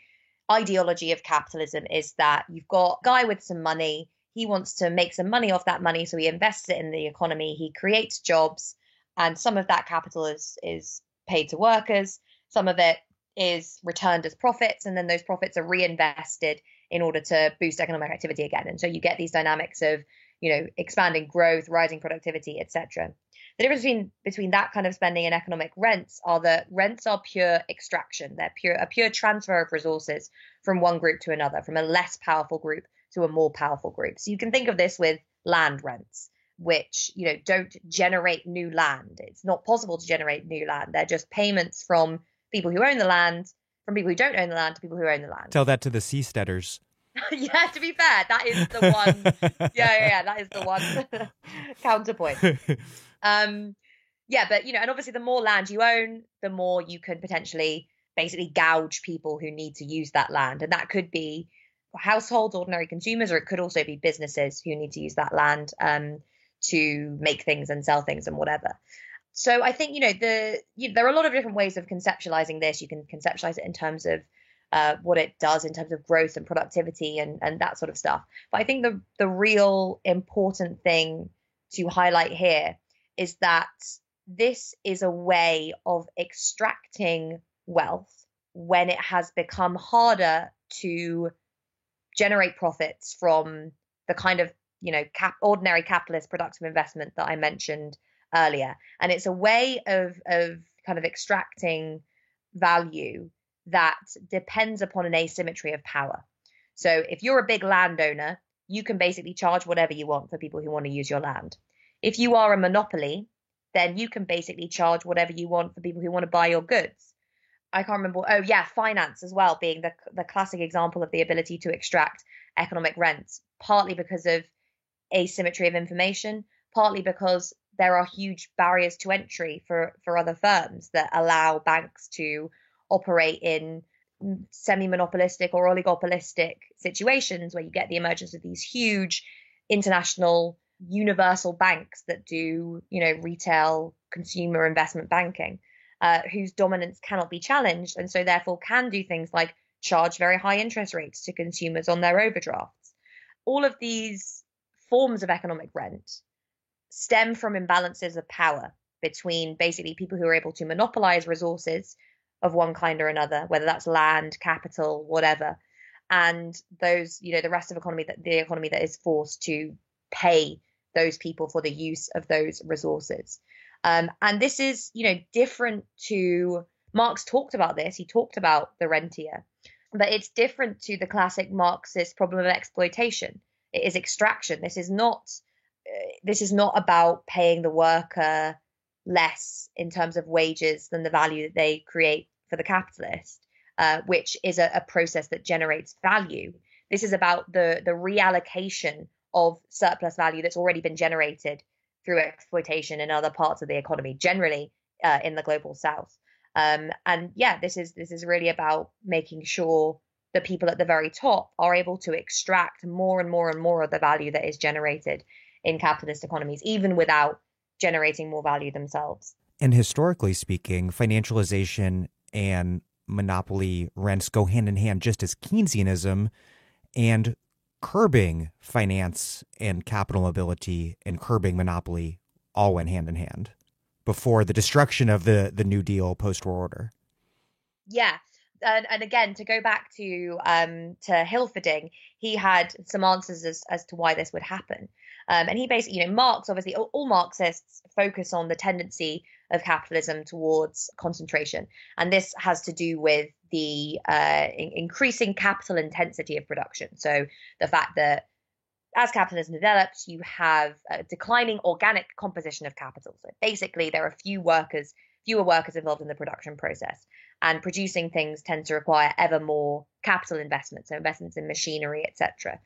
ideology of capitalism is that you've got a guy with some money. He wants to make some money off that money, so he invests it in the economy. He creates jobs, and some of that capital is paid to workers. Some of it is returned as profits, and then those profits are reinvested in order to boost economic activity again. And so you get these dynamics of, expanding growth, rising productivity, etc. The difference between that kind of spending and economic rents are that rents are pure extraction. They're a pure transfer of resources from one group to another, from a less powerful group to a more powerful group. So you can think of this with land rents, which, don't generate new land. It's not possible to generate new land. They're just payments from people who own the land, from people who don't own the land to people who own the land.
Tell that to the seasteaders.
Yeah, to be fair, that is the one. Yeah, that is the one counterpoint. Yeah, but and obviously the more land you own, the more you can potentially basically gouge people who need to use that land, and that could be households, ordinary consumers, or it could also be businesses who need to use that land to make things and sell things and whatever. So I think there are a lot of different ways of conceptualizing this. You can conceptualize it in terms of what it does in terms of growth and productivity and that sort of stuff. But I think the real important thing to highlight here is that this is a way of extracting wealth when it has become harder to generate profits from the kind of, ordinary capitalist productive investment that I mentioned earlier. And it's a way of kind of extracting value that depends upon an asymmetry of power. So if you're a big landowner, you can basically charge whatever you want for people who want to use your land. If you are a monopoly, then you can basically charge whatever you want for people who want to buy your goods. I can't remember. Oh, yeah, finance as well being the classic example of the ability to extract economic rents, partly because of asymmetry of information, partly because there are huge barriers to entry for other firms that allow banks to operate in semi-monopolistic or oligopolistic situations where you get the emergence of these huge international universal banks that do, retail consumer investment banking, whose dominance cannot be challenged, and so therefore can do things like charge very high interest rates to consumers on their overdrafts. All of these forms of economic rent stem from imbalances of power between basically people who are able to monopolize resources of one kind or another, whether that's land, capital, whatever, and those, the rest of the economy that is forced to pay those people for the use of those resources. And this is, different to, Marx talked about this, he talked about the rentier, but it's different to the classic Marxist problem of exploitation. It is extraction. This is not about paying the worker less in terms of wages than the value that they create for the capitalist, which is a process that generates value. This is about the reallocation of surplus value that's already been generated through exploitation in other parts of the economy, generally in the global south. And yeah, this is really about making sure the people at the very top are able to extract more and more and more of the value that is generated in capitalist economies, even without generating more value themselves.
And historically speaking, financialization and monopoly rents go hand in hand, just as Keynesianism and curbing finance and capital mobility and curbing monopoly all went hand in hand before the destruction of the New Deal post-war order.
Yeah. And again, to go back to Hilferding, he had some answers as to why this would happen. And he basically, Marx, obviously, all Marxists focus on the tendency of capitalism towards concentration. And this has to do with the increasing capital intensity of production. So the fact that as capitalism develops, you have a declining organic composition of capital. So basically, there are fewer workers involved in the production process. And producing things tends to require ever more capital investment, so investments in machinery, etc.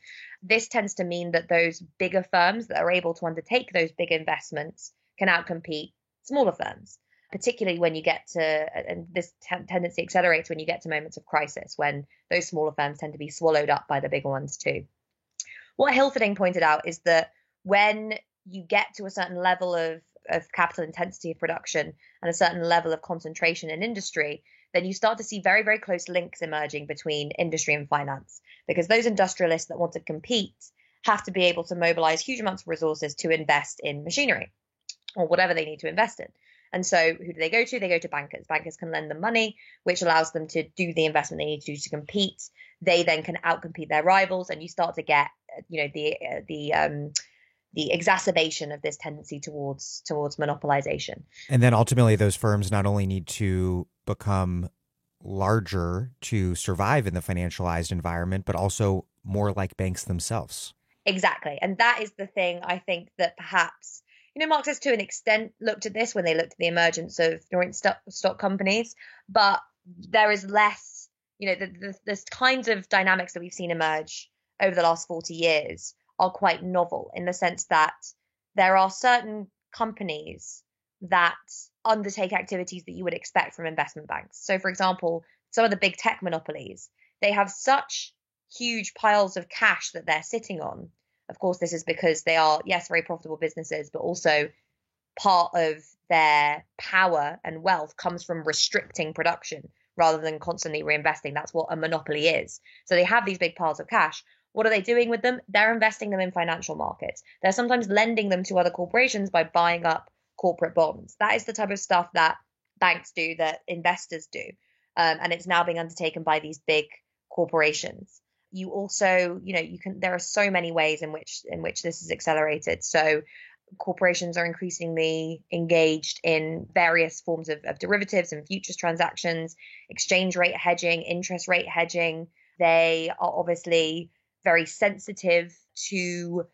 This tends to mean that those bigger firms that are able to undertake those big investments can outcompete smaller firms, particularly when you get to, and this tendency accelerates when you get to moments of crisis, when those smaller firms tend to be swallowed up by the bigger ones too. What Hilferding pointed out is that when you get to a certain level of capital intensity of production and a certain level of concentration in industry, then you start to see very, very close links emerging between industry and finance, because those industrialists that want to compete have to be able to mobilize huge amounts of resources to invest in machinery or whatever they need to invest in. And so who do they go to? They go to bankers. Bankers can lend them money, which allows them to do the investment they need to do to compete. They then can outcompete their rivals, and you start to get, the exacerbation of this tendency towards monopolization.
And then ultimately those firms not only need to become larger to survive in the financialized environment, but also more like banks themselves.
Exactly. And that is the thing I think that perhaps, Marxists to an extent looked at this when they looked at the emergence of joint stock companies, but there is less, the kinds of dynamics that we've seen emerge over the last 40 years are quite novel in the sense that there are certain companies that undertake activities that you would expect from investment banks. So, for example, some of the big tech monopolies, they have such huge piles of cash that they're sitting on. Of course, this is because they are, yes, very profitable businesses, but also part of their power and wealth comes from restricting production rather than constantly reinvesting. That's what a monopoly is. So they have these big piles of cash. What are they doing with them? They're investing them in financial markets. They're sometimes lending them to other corporations by buying up corporate bonds. That is the type of stuff that banks do, that investors do. And it's now being undertaken by these big corporations. You also, there are so many ways in which this is accelerated. So corporations are increasingly engaged in various forms of derivatives and futures transactions, exchange rate hedging, interest rate hedging. They are obviously very sensitive to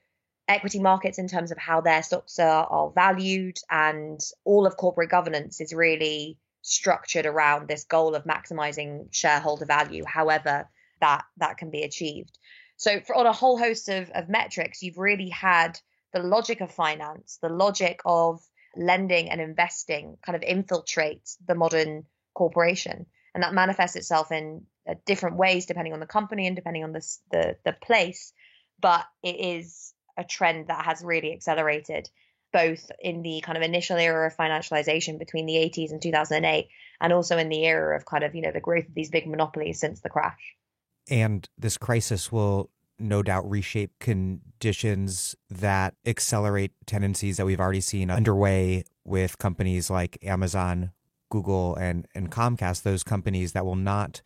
equity markets in terms of how their stocks are valued, and all of corporate governance is really structured around this goal of maximizing shareholder value, however that can be achieved. So on a whole host of metrics, you've really had the logic of finance, the logic of lending and investing kind of infiltrate the modern corporation. And that manifests itself in different ways depending on the company and depending on the place. But it is a trend that has really accelerated both in the kind of initial era of financialization between the 80s and 2008, and also in the era of kind of, the growth of these big monopolies since the crash.
And this crisis will no doubt reshape conditions that accelerate tendencies that we've already seen underway with companies like Amazon, Google, and Comcast, those companies that will not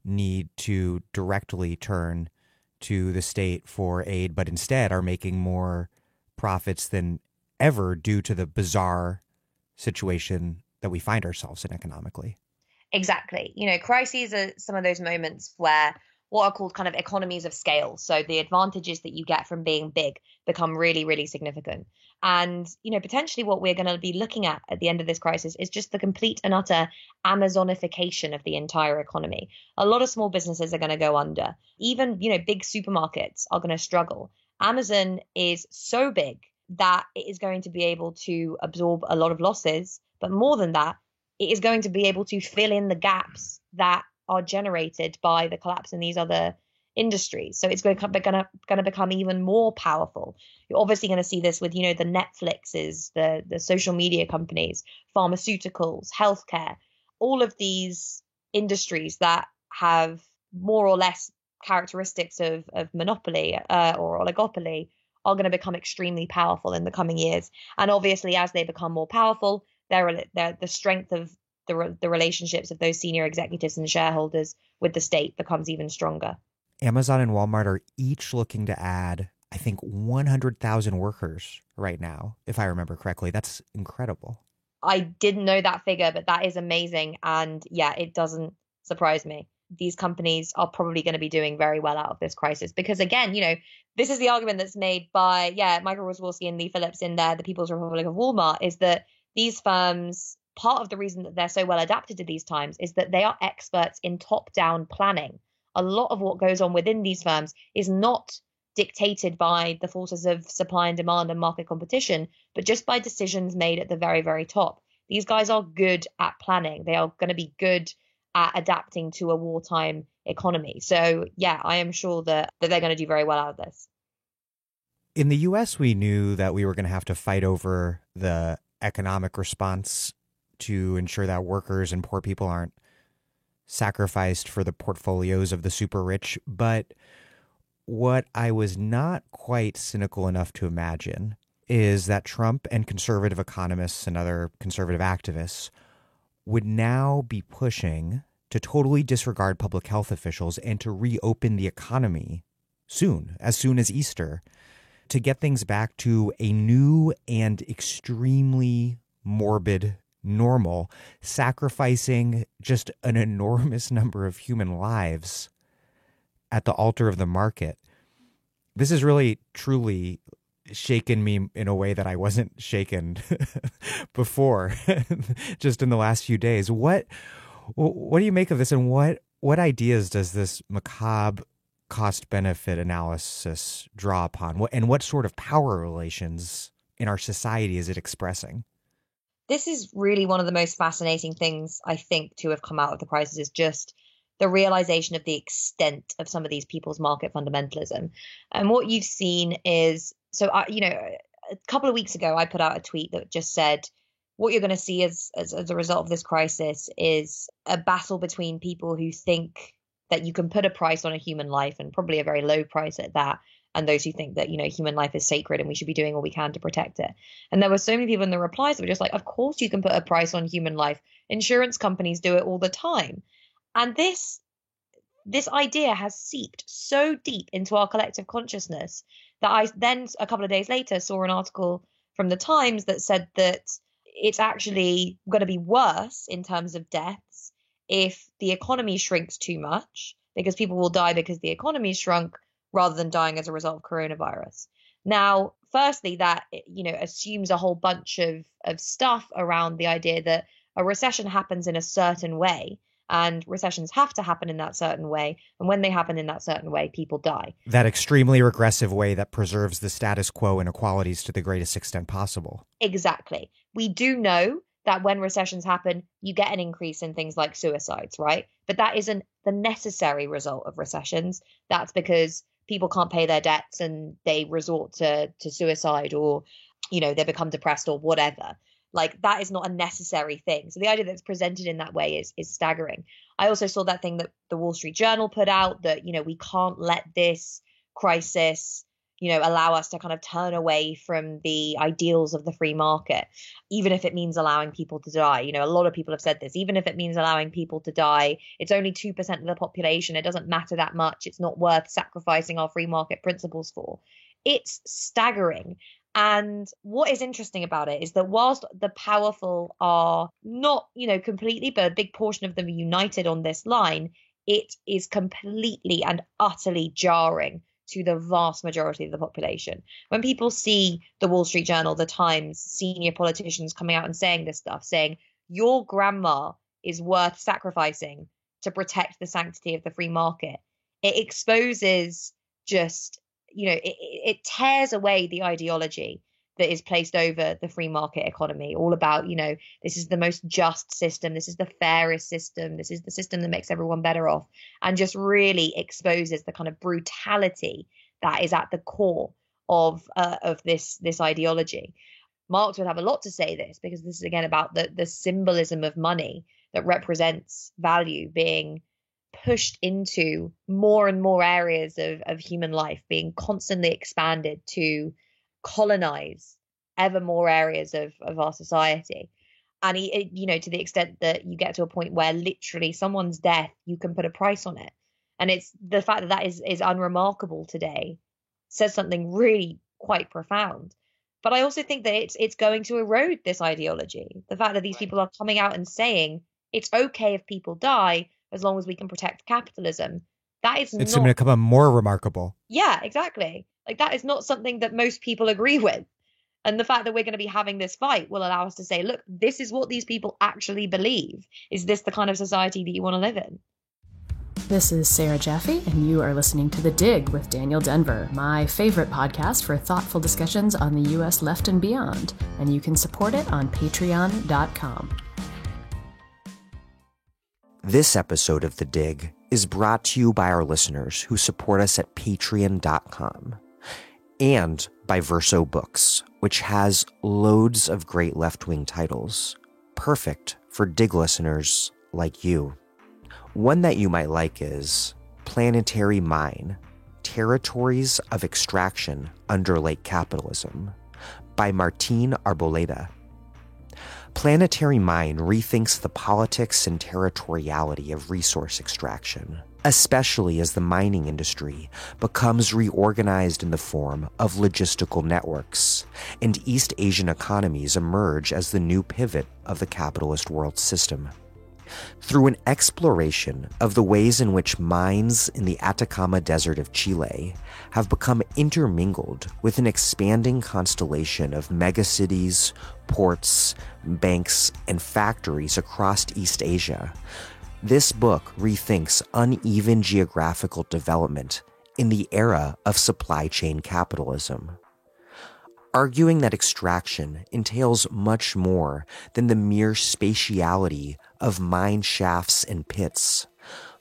need to directly turn to the state for aid, but instead are making more profits than ever due to the bizarre situation that we find ourselves in economically.
Exactly. Crises are some of those moments where what are called kind of economies of scale. So the advantages that you get from being big become really, really significant. And, potentially what we're going to be looking at the end of this crisis is just the complete and utter Amazonification of the entire economy. A lot of small businesses are going to go under. Even, big supermarkets are going to struggle. Amazon is so big that it is going to be able to absorb a lot of losses. But more than that, it is going to be able to fill in the gaps that are generated by the collapse in these other industries. So it's going to become even more powerful. You're obviously going to see this with, the Netflixes, the social media companies, pharmaceuticals, healthcare, all of these industries that have more or less characteristics of monopoly or oligopoly are going to become extremely powerful in the coming years. And obviously, as they become more powerful, the strength of the relationships of those senior executives and shareholders with the state becomes even stronger.
Amazon and Walmart are each looking to add, I think, 100,000 workers right now, if I remember correctly. That's incredible.
I didn't know that figure, but that is amazing. And yeah, it doesn't surprise me. These companies are probably going to be doing very well out of this crisis because, again, this is the argument that's made by, Michael Rozwadowski and Lee Phillips in The People's Republic of Walmart, is that these firms, part of the reason that they're so well adapted to these times is that they are experts in top-down planning. A lot of what goes on within these firms is not dictated by the forces of supply and demand and market competition, but just by decisions made at the very, very top. These guys are good at planning. They are going to be good at adapting to a wartime economy. So, yeah, I am sure that they're going to do very well out of this.
In the U.S., we knew that we were going to have to fight over the economic response to ensure that workers and poor people aren't sacrificed for the portfolios of the super rich. But what I was not quite cynical enough to imagine is that Trump and conservative economists and other conservative activists would now be pushing to totally disregard public health officials and to reopen the economy soon as Easter, to get things back to a new and extremely morbid normal, sacrificing just an enormous number of human lives at the altar of the market. This has really, truly shaken me in a way that I wasn't shaken before, just in the last few days. What do you make of this, and what ideas does this macabre cost-benefit analysis draw upon? What sort of power relations in our society is it expressing?
This is really one of the most fascinating things, I think, to have come out of the crisis, is just the realization of the extent of some of these people's market fundamentalism. And what you've seen is, a couple of weeks ago, I put out a tweet that just said, what you're going to see as a result of this crisis is a battle between people who think that you can put a price on a human life, and probably a very low price at that, and those who think that, human life is sacred and we should be doing all we can to protect it. And there were so many people in the replies that were just like, of course you can put a price on human life. Insurance companies do it all the time. And this idea has seeped so deep into our collective consciousness that I then, a couple of days later, saw an article from the Times that said that it's actually going to be worse in terms of deaths if the economy shrinks too much, because people will die because the economy shrunk rather than dying as a result of coronavirus. Now, firstly, that, assumes a whole bunch of stuff around the idea that a recession happens in a certain way, and recessions have to happen in that certain way. And when they happen in that certain way, people die.
That extremely regressive way that preserves the status quo inequalities to the greatest extent possible.
Exactly. We do know that when recessions happen, you get an increase in things like suicides, right? But that isn't the necessary result of recessions. That's because people can't pay their debts and they resort to suicide, or, they become depressed or whatever. Like, that is not a necessary thing. So the idea that it's presented in that way is staggering. I also saw that thing that the Wall Street Journal put out, that, we can't let this crisis, allow us to kind of turn away from the ideals of the free market, even if it means allowing people to die. A lot of people have said this, even if it means allowing people to die, it's only 2% of the population. It doesn't matter that much. It's not worth sacrificing our free market principles for. It's staggering. And what is interesting about it is that whilst the powerful are not, completely, but a big portion of them are united on this line, it is completely and utterly jarring to the vast majority of the population. When people see the Wall Street Journal, the Times, senior politicians coming out and saying this stuff, saying your grandma is worth sacrificing to protect the sanctity of the free market, it exposes just, it tears away the ideology that is placed over the free market economy, all about, this is the most just system, this is the fairest system, this is the system that makes everyone better off, and just really exposes the kind of brutality that is at the core of this ideology. Marx would have a lot to say this, because this is again about the symbolism of money that represents value being pushed into more and more areas of human life, being constantly expanded to colonize ever more areas of our society. And to the extent that you get to a point where literally someone's death, you can put a price on it. And it's the fact that is unremarkable today says something really quite profound. But I also think that it's going to erode this ideology. The fact that these people are coming out and saying it's okay if people die as long as we can protect capitalism. It's
going to become more remarkable.
Yeah, exactly. Like, that is not something that most people agree with. And the fact that we're going to be having this fight will allow us to say, look, this is what these people actually believe. Is this the kind of society that you want to live in?
This is Sarah Jaffe, and you are listening to The Dig with Daniel Denvir, my favorite podcast for thoughtful discussions on the U.S. left and beyond. And you can support it on patreon.com.
This episode of The Dig is brought to you by our listeners who support us at patreon.com, and by Verso Books, which has loads of great left-wing titles, perfect for Dig listeners like you. One that you might like is Planetary Mine: Territories of Extraction Under Late Capitalism by Martín Arboleda. Planetary Mine rethinks the politics and territoriality of resource extraction, especially as the mining industry becomes reorganized in the form of logistical networks, and East Asian economies emerge as the new pivot of the capitalist world system. Through an exploration of the ways in which mines in the Atacama Desert of Chile have become intermingled with an expanding constellation of megacities, ports, banks, and factories across East Asia, this book rethinks uneven geographical development in the era of supply chain capitalism. Arguing that extraction entails much more than the mere spatiality of mine shafts and pits,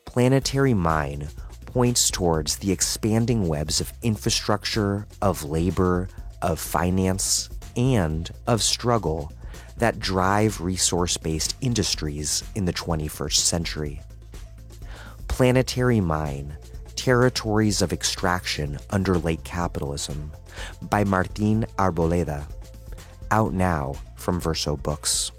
Planetary Mine points towards the expanding webs of infrastructure, of labor, of finance, and of struggle that drive resource-based industries in the 21st century. Planetary Mine: Territories of Extraction Under Late Capitalism by Martín Arboleda, out now from Verso Books.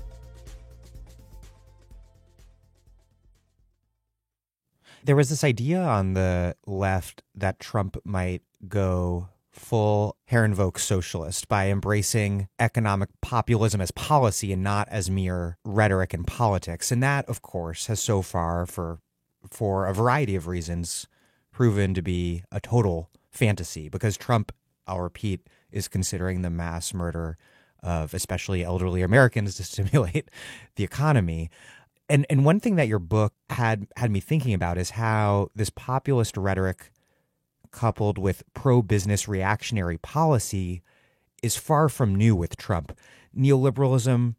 There was this idea on the left that Trump might go full Herrenvolk socialist by embracing economic populism as policy and not as mere rhetoric and politics. And that, of course, has so far, for a variety of reasons, proven to be a total fantasy, because Trump, I'll repeat, is considering the mass murder of especially elderly Americans to stimulate the economy. And one thing that your book had me thinking about is how this populist rhetoric coupled with pro-business reactionary policy is far from new with Trump. Neoliberalism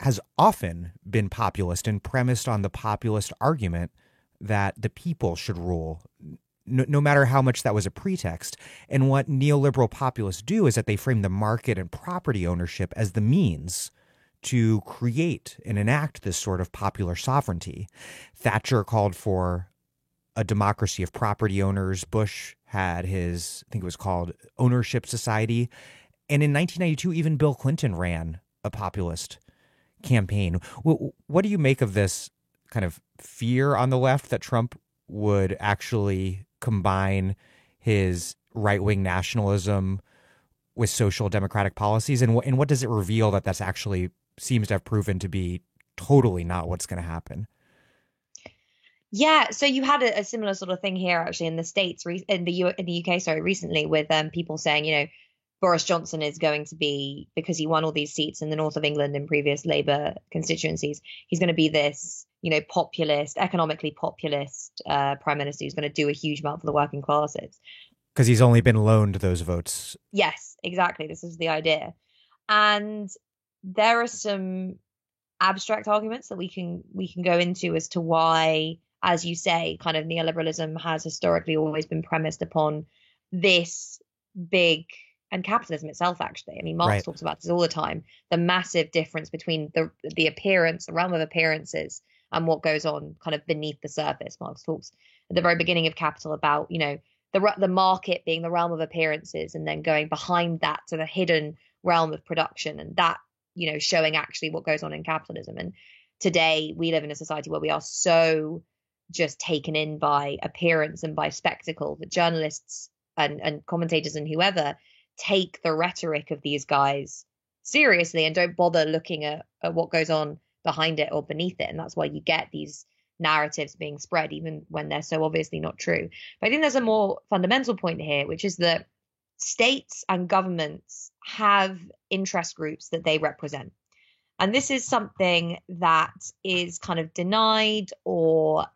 has often been populist and premised on the populist argument that the people should rule, no matter how much that was a pretext. And what neoliberal populists do is that they frame the market and property ownership as the means to create and enact this sort of popular sovereignty. Thatcher called for a democracy of property owners. Bush had his, I think it was called Ownership Society. And in 1992, even Bill Clinton ran a populist campaign. What do you make of this kind of fear on the left that Trump would actually combine his right-wing nationalism with social democratic policies? And what does it reveal that that's actually seems to have proven to be totally not what's going to happen?
Yeah, so you had a similar sort of thing here actually in the States, in the UK, recently, with people saying, Boris Johnson is going to be, because he won all these seats in the north of England in previous Labour constituencies, he's going to be this, populist, economically populist prime minister who's going to do a huge amount for the working classes.
Because he's only been loaned those votes.
Yes, exactly. This is the idea. And there are some abstract arguments that we can go into as to why, as you say, kind of neoliberalism has historically always been premised upon this big, and capitalism itself, actually. I mean, Marx talks about this all the time, the massive difference between the appearance, the realm of appearances, and what goes on kind of beneath the surface. Marx talks at the very beginning of Capital about, the market being the realm of appearances, and then going behind that to the hidden realm of production, and that, showing actually what goes on in capitalism. And today we live in a society where we are so just taken in by appearance and by spectacle that journalists and commentators and whoever take the rhetoric of these guys seriously and don't bother looking at what goes on behind it or beneath it. And that's why you get these narratives being spread, even when they're so obviously not true. But I think there's a more fundamental point here, which is that states and governments have interest groups that they represent. And this is something that is kind of denied or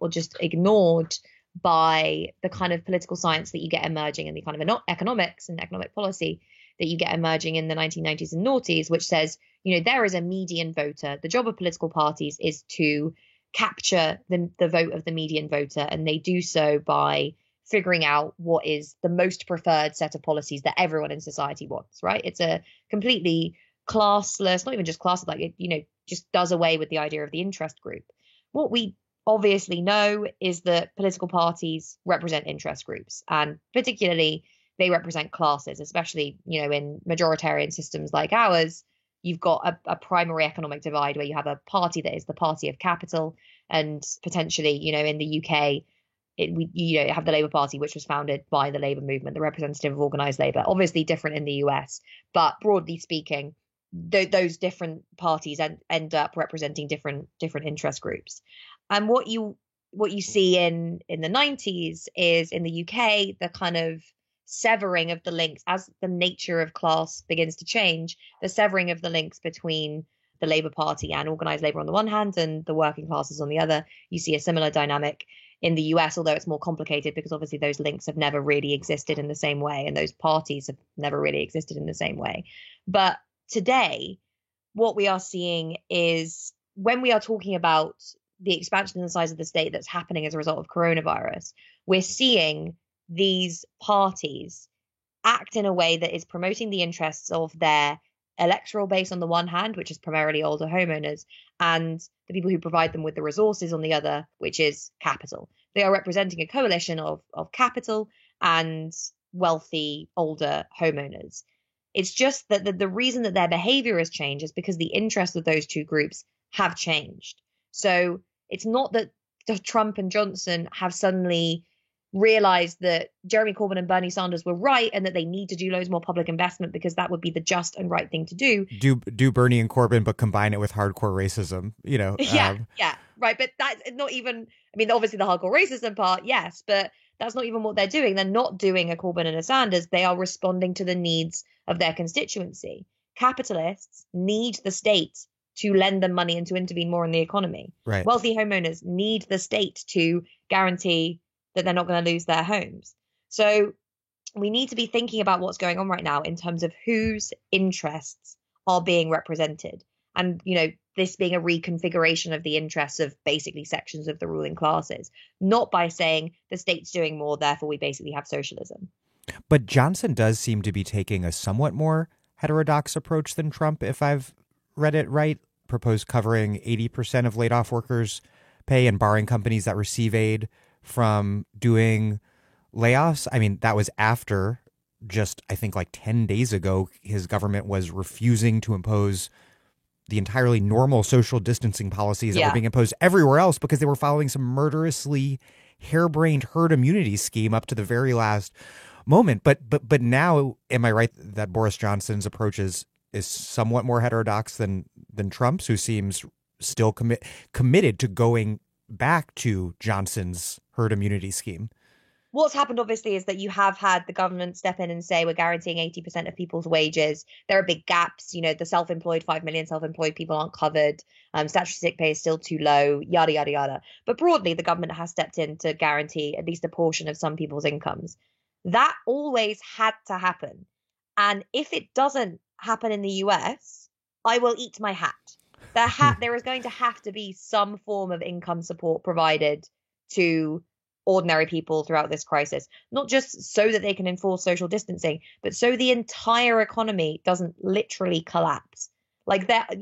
just ignored by the kind of political science that you get emerging in the kind of economics and economic policy that you get emerging in the 1990s and noughties, which says, there is a median voter. The job of political parties is to capture the vote of the median voter, and they do so by figuring out what is the most preferred set of policies that everyone in society wants, right? It's a completely classless, not even just classless, like it, just does away with the idea of the interest group. What we obviously know is that political parties represent interest groups, and particularly they represent classes, especially, in majoritarian systems like ours. You've got a primary economic divide where you have a party that is the party of capital, and potentially, in the UK, we have the Labour Party, which was founded by the Labour movement, the representative of organised labour. Obviously different in the US, but broadly speaking, those different parties end up representing different interest groups. And what you see in the 90s is, in the UK, the kind of severing of the links as the nature of class begins to change, the severing of the links between the Labour Party and organised labour on the one hand and the working classes on the other. You see a similar dynamic in the US, although it's more complicated because obviously those links have never really existed in the same way, and those parties have never really existed in the same way. But today, what we are seeing is, when we are talking about the expansion in the size of the state that's happening as a result of coronavirus, we're seeing these parties act in a way that is promoting the interests of their electoral base on the one hand, which is primarily older homeowners, and the people who provide them with the resources on the other, which is capital. They are representing a coalition of capital and wealthy older homeowners. It's just that the reason that their behavior has changed is because the interests of those two groups have changed. So it's not that Trump and Johnson have suddenly realized that Jeremy Corbyn and Bernie Sanders were right and that they need to do loads more public investment because that would be the just and right thing to do.
Do Bernie and Corbyn, but combine it with hardcore racism,
Yeah, right. But that's not even, obviously the hardcore racism part, yes, but that's not even what they're doing. They're not doing a Corbyn and a Sanders. They are responding to the needs of their constituency. Capitalists need the state to lend them money and to intervene more in the economy.
Right.
Wealthy homeowners need the state to guarantee that they're not going to lose their homes. So we need to be thinking about what's going on right now in terms of whose interests are being represented. And, this being a reconfiguration of the interests of basically sections of the ruling classes, not by saying the state's doing more, therefore we basically have socialism.
But Johnson does seem to be taking a somewhat more heterodox approach than Trump, if I've read it right. Proposed covering 80% of laid-off workers' pay and barring companies that receive aid from doing layoffs. That was after just, I think, like 10 days ago, his government was refusing to impose the entirely normal social distancing policies that were being imposed everywhere else because they were following some murderously harebrained herd immunity scheme up to the very last moment. But now, am I right that Boris Johnson's approach is somewhat more heterodox than Trump's, who seems still committed to going back to Johnson's herd immunity scheme?
What's happened, obviously, is that you have had the government step in and say, we're guaranteeing 80% of people's wages. There are big gaps. The self-employed, 5 million self-employed people aren't covered. Statutory sick pay is still too low, yada, yada, yada. But broadly, the government has stepped in to guarantee at least a portion of some people's incomes. That always had to happen. And if it doesn't happen in the US, I will eat my hat. There is going to have to be some form of income support provided to ordinary people throughout this crisis, not just so that they can enforce social distancing, but so the entire economy doesn't literally collapse. Like that,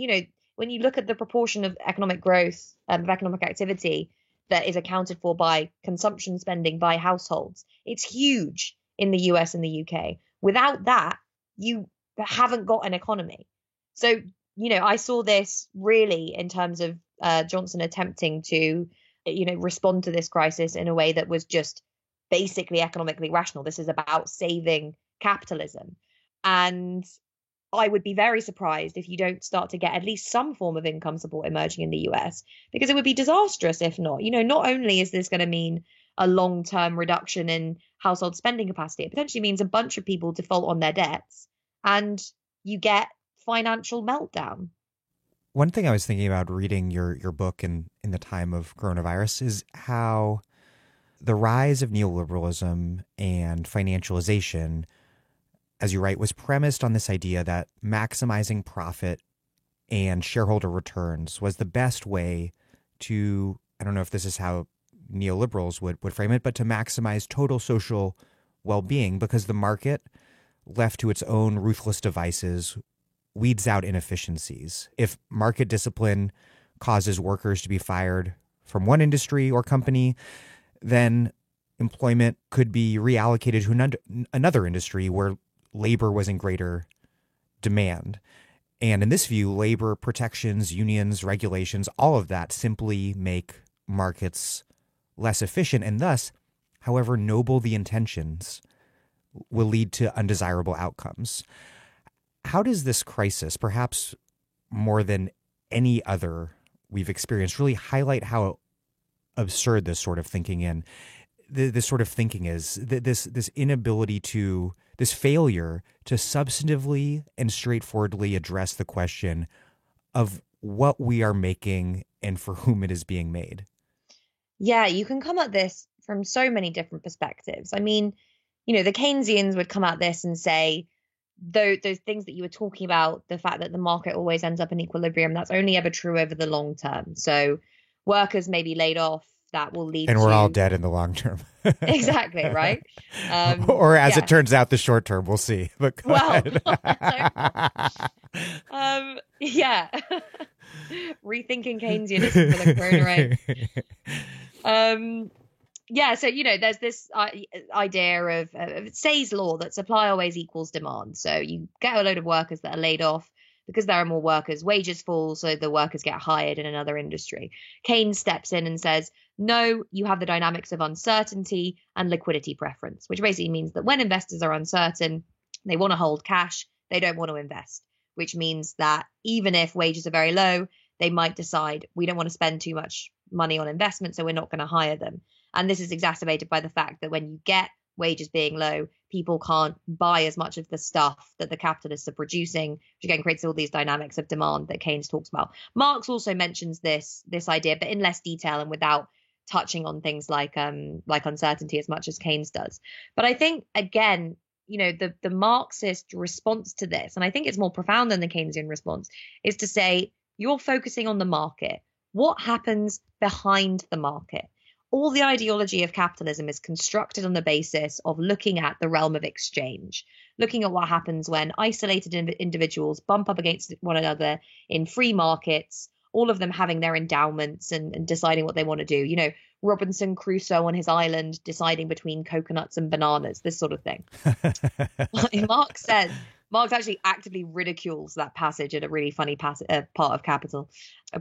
when you look at the proportion of economic growth, of economic activity that is accounted for by consumption spending by households, it's huge in the US and the UK. Without that, you haven't got an economy. So, I saw this really in terms of Johnson attempting to respond to this crisis in a way that was just basically economically rational. This is about saving capitalism. And I would be very surprised if you don't start to get at least some form of income support emerging in the US, because it would be disastrous if not. Not only is this going to mean a long-term reduction in household spending capacity, it potentially means a bunch of people default on their debts and you get financial meltdown.
One thing I was thinking about reading your book in the time of coronavirus is how the rise of neoliberalism and financialization, as you write, was premised on this idea that maximizing profit and shareholder returns was the best way to, I don't know if this is how neoliberals would frame it, but to maximize total social well-being, because the market, left to its own ruthless devices, weeds out inefficiencies. If market discipline causes workers to be fired from one industry or company, then employment could be reallocated to another industry where labor was in greater demand. And in this view, labor protections, unions, regulations, all of that simply make markets less efficient, and thus, however noble the intentions, will lead to undesirable outcomes. How does this crisis, perhaps more than any other we've experienced, really highlight how absurd this sort of thinking is, this inability to, this failure to substantively and straightforwardly address the question of what we are making and for whom it is being made?
Yeah, you can come at this from so many different perspectives. I mean, the Keynesians would come at this and say, those things that you were talking about, the fact that the market always ends up in equilibrium, that's only ever true over the long term. So workers may be laid off, that will lead
and we're all dead in the long term.
Exactly, right?
Or as it turns out, the short term, we'll see. But
yeah. Rethinking Keynesianism for the corona reign. Yeah, so, there's this idea of Say's law that supply always equals demand. So you get a load of workers that are laid off. Because there are more workers, wages fall, so the workers get hired in another industry. Keynes steps in and says, no, you have the dynamics of uncertainty and liquidity preference, which basically means that when investors are uncertain, they want to hold cash, they don't want to invest, which means that even if wages are very low, they might decide we don't want to spend too much money on investment, so we're not going to hire them. And this is exacerbated by the fact that when you get wages being low, people can't buy as much of the stuff that the capitalists are producing, which again creates all these dynamics of demand that Keynes talks about. Marx also mentions this idea, but in less detail and without touching on things like uncertainty as much as Keynes does. But I think, again, the Marxist response to this, and I think it's more profound than the Keynesian response, is to say, you're focusing on the market. What happens behind the market? All the ideology of capitalism is constructed on the basis of looking at the realm of exchange, looking at what happens when isolated individuals bump up against one another in free markets, all of them having their endowments and deciding what they want to do. Robinson Crusoe on his island deciding between coconuts and bananas, this sort of thing. Marx actually actively ridicules that passage in a really funny part of Capital,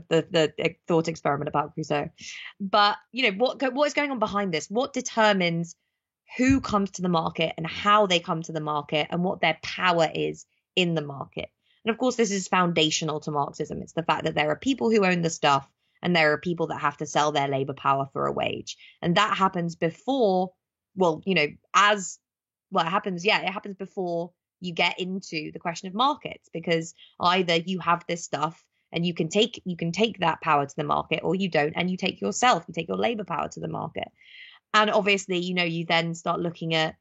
the thought experiment about Crusoe. But, what is going on behind this? What determines who comes to the market and how they come to the market and what their power is in the market? And of course, this is foundational to Marxism. It's the fact that there are people who own the stuff and there are people that have to sell their labor power for a wage. And that happens before, it happens before you get into the question of markets, because either you have this stuff and you can take that power to the market, or you don't, and you take your labor power to the market. And obviously, you then start looking at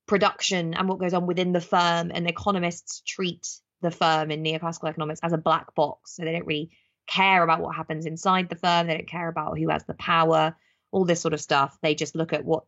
production and what goes on within the firm, and economists treat the firm in neoclassical economics as a black box. So they don't really care about what happens inside the firm. They don't care about who has the power, all this sort of stuff. They just look at what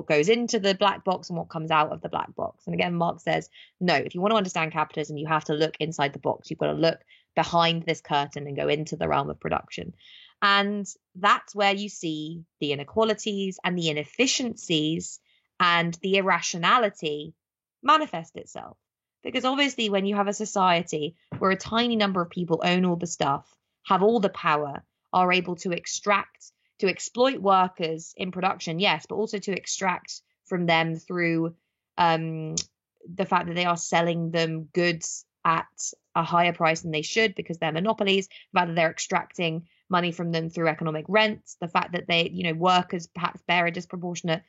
goes into the black box and what comes out of the black box. And again, Marx says, no, if you want to understand capitalism, you have to look inside the box. You've got to look behind this curtain and go into the realm of production. And that's where you see the inequalities and the inefficiencies and the irrationality manifest itself. Because obviously when you have a society where a tiny number of people own all the stuff, have all the power, are able to extract, to exploit workers in production, yes, but also to extract from them through the fact that they are selling them goods at a higher price than they should because they're monopolies, the fact that they're extracting money from them through economic rents, the fact that they, workers perhaps bear a disproportionate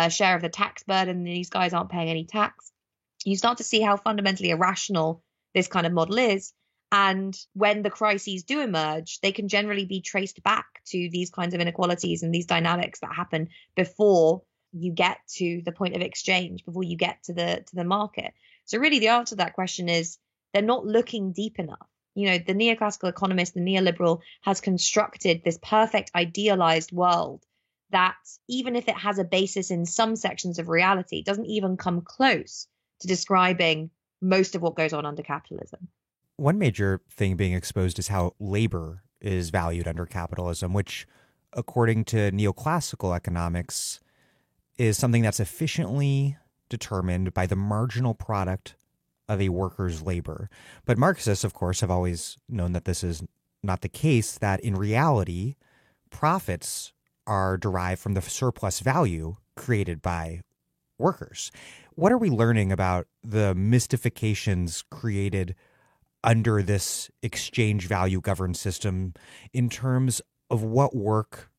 share of the tax burden and these guys aren't paying any tax. You start to see how fundamentally irrational this kind of model is. And when the crises do emerge, they can generally be traced back to these kinds of inequalities and these dynamics that happen before you get to the point of exchange, before you get to the market. So really the answer to that question is they're not looking deep enough. The neoclassical economist, the neoliberal, has constructed this perfect idealized world that even if it has a basis in some sections of reality, doesn't even come close to describing most of what goes on under capitalism.
One major thing being exposed is how labor is valued under capitalism, which, according to neoclassical economics, is something that's efficiently determined by the marginal product of a worker's labor. But Marxists, of course, have always known that this is not the case, that in reality, profits are derived from the surplus value created by workers. What are we learning about the mystifications created under this exchange value governed system in terms of what work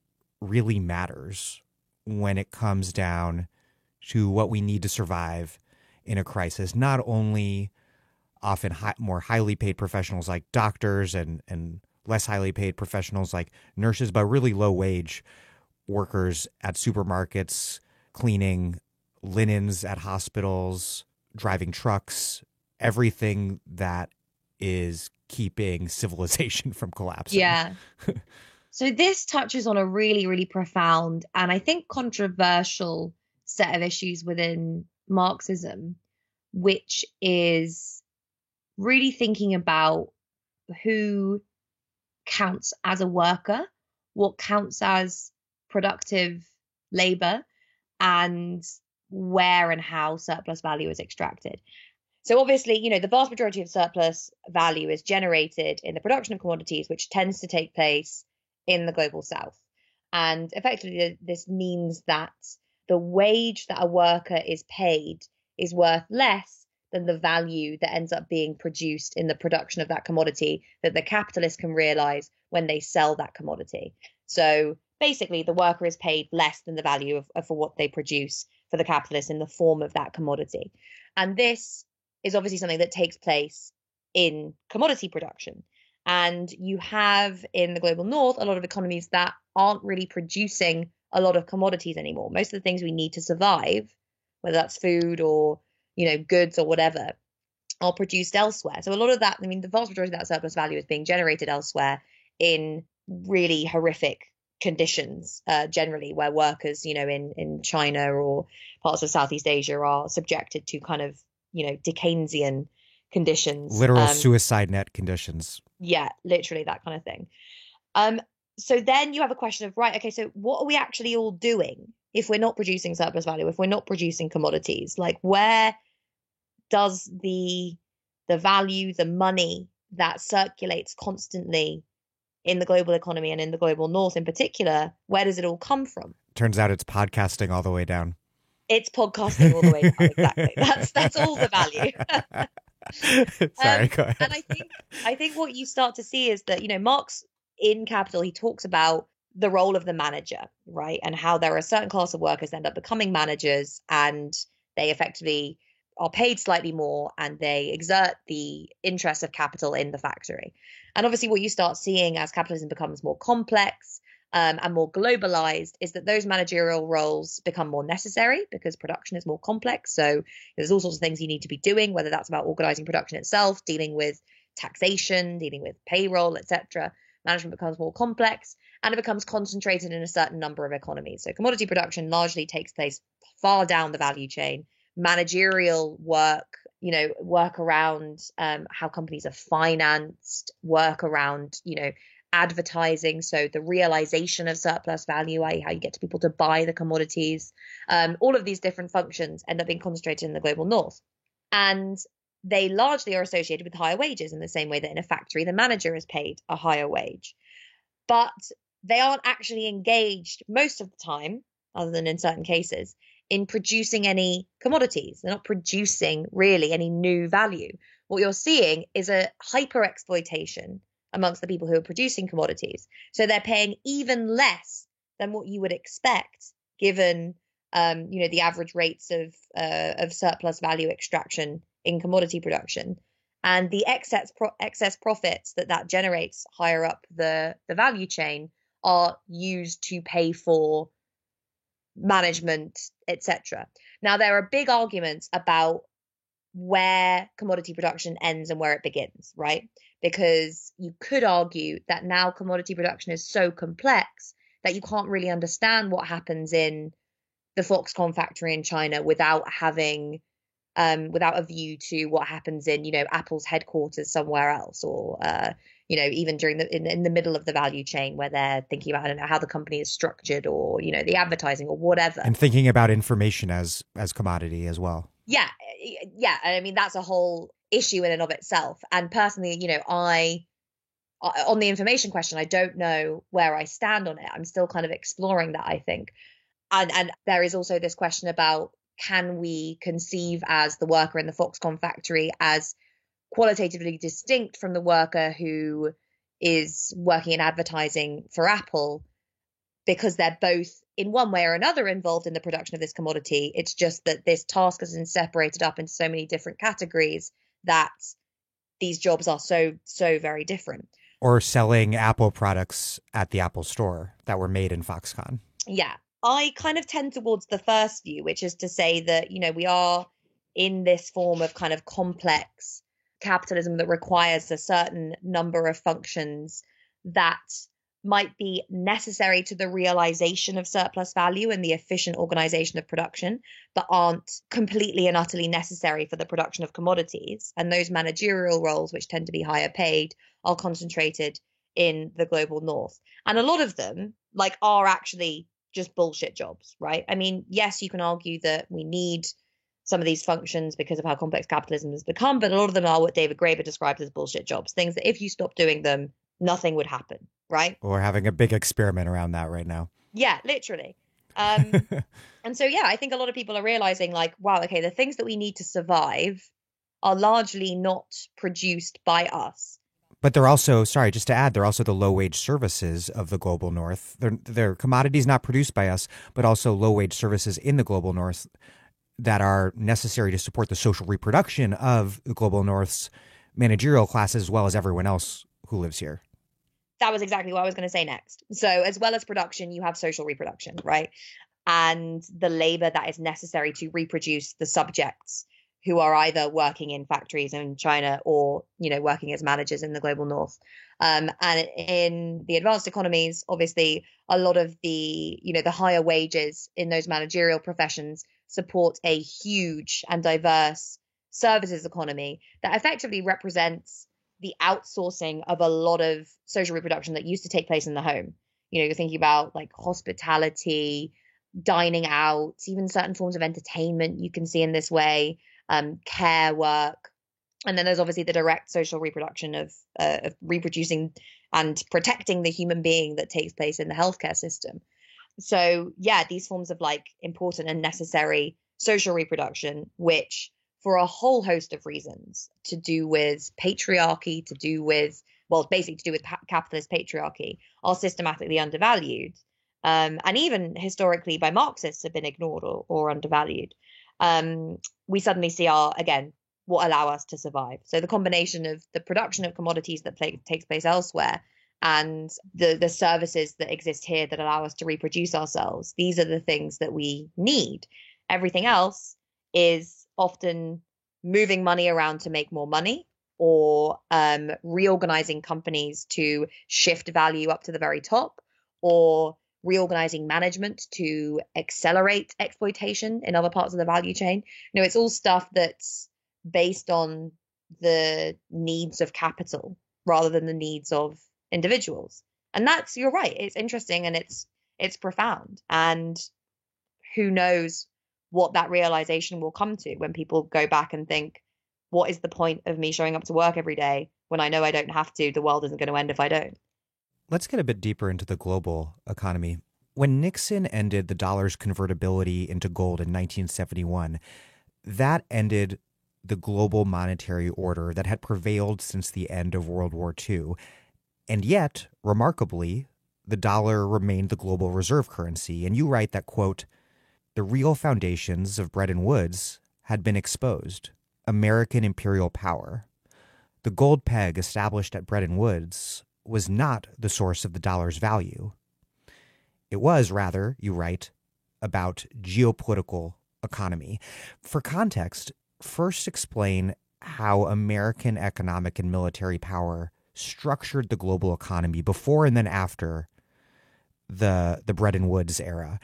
really matters when it comes down to what we need to survive in a crisis? Not only often more highly paid professionals like doctors and less highly paid professionals like nurses, but really low wage workers at supermarkets, cleaning linens at hospitals, driving trucks, everything that is keeping civilization from collapsing.
Yeah. So this touches on a really, really profound and I think controversial set of issues within Marxism, which is really thinking about who counts as a worker, what counts as productive labor, and where and how surplus value is extracted. So obviously, the vast majority of surplus value is generated in the production of commodities, which tends to take place in the global south. And effectively, this means that the wage that a worker is paid is worth less than the value that ends up being produced in the production of that commodity that the capitalist can realize when they sell that commodity. So basically, the worker is paid less than the value for what they produce for the capitalist in the form of that commodity. And this is obviously something that takes place in commodity production. And you have in the global north a lot of economies that aren't really producing a lot of commodities anymore. Most of the things we need to survive, whether that's food or, goods or whatever, are produced elsewhere. So a lot of that, the vast majority of that surplus value is being generated elsewhere in really horrific conditions, generally, where workers, in China or parts of Southeast Asia are subjected to kind of, Dickensian conditions.
Literal suicide net conditions.
Yeah, literally that kind of thing. So then you have a question of, right, okay, so what are we actually all doing if we're not producing surplus value, if we're not producing commodities? Like, where does the value, the money that circulates constantly in the global economy and in the global north in particular, where does it all come from?
Turns out it's podcasting all the way down.
It's podcasting all the way down, exactly. That's all the value.
Sorry, go ahead.
And I think what you start to see is that, Marx in Capital, he talks about the role of the manager, right? And how there are a certain class of workers that end up becoming managers and they effectively are paid slightly more and they exert the interests of capital in the factory. And obviously what you start seeing as capitalism becomes more complex, and more globalized is that those managerial roles become more necessary because production is more complex. So there's all sorts of things you need to be doing, whether that's about organizing production itself, dealing with taxation, dealing with payroll, etc. Management becomes more complex and it becomes concentrated in a certain number of economies. So commodity production largely takes place far down the value chain. Managerial work, work around how companies are financed, work around, advertising, so the realization of surplus value, i.e. how you get to people to buy the commodities, all of these different functions end up being concentrated in the global north. And they largely are associated with higher wages in the same way that in a factory, the manager is paid a higher wage. But they aren't actually engaged most of the time, other than in certain cases, in producing any commodities. They're not producing really any new value. What you're seeing is a hyper exploitation amongst the people who are producing commodities. So they're paying even less than what you would expect given, the average rates of surplus value extraction in commodity production. And the excess profits that generates higher up the value chain are used to pay for management, etc. Now, there are big arguments about where commodity production ends and where it begins, right? Because you could argue that now commodity production is so complex that you can't really understand what happens in the Foxconn factory in China without having without a view to what happens in, Apple's headquarters somewhere else, or even during in the middle of the value chain where they're thinking about, I don't know, how the company is structured, or the advertising or whatever,
and thinking about information as commodity as well.
Yeah. I mean, that's a whole issue in and of itself. And personally, I on the information question, I don't know where I stand on it. I'm still kind of exploring that, I think. And there is also this question about, can we conceive as the worker in the Foxconn factory as qualitatively distinct from the worker who is working in advertising for Apple, because they're both in one way or another involved in the production of this commodity. It's just that this task has been separated up into so many different categories that these jobs are so very different.
Or selling Apple products at the Apple store that were made in Foxconn.
Yeah. I kind of tend towards the first view, which is to say that, we are in this form of kind of complex capitalism that requires a certain number of functions that might be necessary to the realization of surplus value and the efficient organization of production, but aren't completely and utterly necessary for the production of commodities. And those managerial roles, which tend to be higher paid, are concentrated in the global north. And a lot of them, are actually just bullshit jobs, right? I mean, yes, you can argue that we need some of these functions because of how complex capitalism has become, but a lot of them are what David Graeber describes as bullshit jobs, things that if you stop doing them, nothing would happen, right?
We're having a big experiment around that right now.
Yeah, literally. And so, I think a lot of people are realizing wow, okay, the things that we need to survive are largely not produced by us.
But they're also, just to add, they're also the low-wage services of the global north. They're commodities not produced by us, but also low-wage services in the global north that are necessary to support the social reproduction of the global north's managerial class as well as everyone else who lives here.
That was exactly what I was going to say next. So as well as production, you have social reproduction, right? And the labor that is necessary to reproduce the subjects who are either working in factories in China or, working as managers in the global north. And in the advanced economies, obviously, a lot of the, the higher wages in those managerial professions support a huge and diverse services economy that effectively represents the outsourcing of a lot of social reproduction that used to take place in the home. You're thinking about hospitality, dining out, even certain forms of entertainment you can see in this way. Care work, and then there's obviously the direct social reproduction of reproducing and protecting the human being that takes place in the healthcare system. So these forms of important and necessary social reproduction, which for a whole host of reasons, to do with patriarchy, to do with capitalist patriarchy, are systematically undervalued, and even historically by Marxists have been ignored or undervalued. We suddenly see what allow us to survive. So the combination of the production of commodities that takes place elsewhere and the services that exist here that allow us to reproduce ourselves. These are the things that we need. Everything else is often moving money around to make more money, or reorganizing companies to shift value up to the very top, or reorganizing management to accelerate exploitation in other parts of the value chain. It's all stuff that's based on the needs of capital rather than the needs of individuals. And that's, you're right, it's interesting and it's profound. And who knows what that realization will come to when people go back and think, what is the point of me showing up to work every day when I know I don't have to? The world isn't going to end if I don't.
Let's get a bit deeper into the global economy. When Nixon ended the dollar's convertibility into gold in 1971, that ended the global monetary order that had prevailed since the end of World War II. And yet, remarkably, the dollar remained the global reserve currency. And you write that, quote, the real foundations of Bretton Woods had been exposed. American imperial power. The gold peg established at Bretton Woods was not the source of the dollar's value. It was, rather, you write, about geopolitical economy. For context, first explain how American economic and military power structured the global economy before and then after the Bretton Woods era.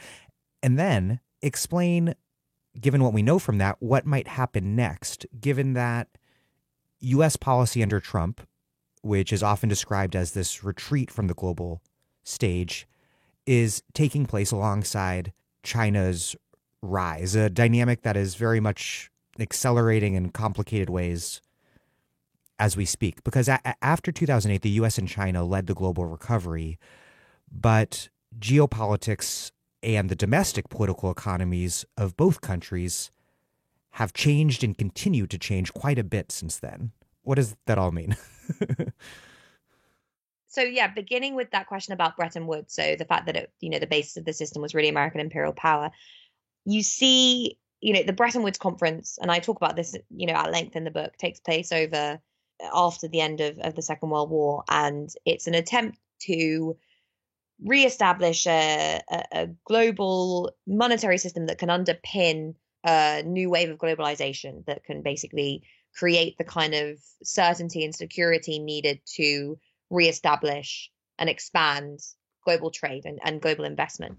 And then explain, given what we know from that, what might happen next, given that U.S. policy under Trump, which is often described as this retreat from the global stage, is taking place alongside China's rise, a dynamic that is very much accelerating in complicated ways as we speak. Because after 2008, the U.S. and China led the global recovery, but geopolitics and the domestic political economies of both countries have changed and continue to change quite a bit since then. What does that all mean?
So, yeah, beginning with that question about Bretton Woods, so the fact that the basis of the system was really American imperial power, you see, the Bretton Woods Conference, and I talk about this, at length in the book, takes place after the end of the Second World War, and it's an attempt to reestablish a global monetary system that can underpin a new wave of globalization that can basically create the kind of certainty and security needed to reestablish and expand global trade and global investment.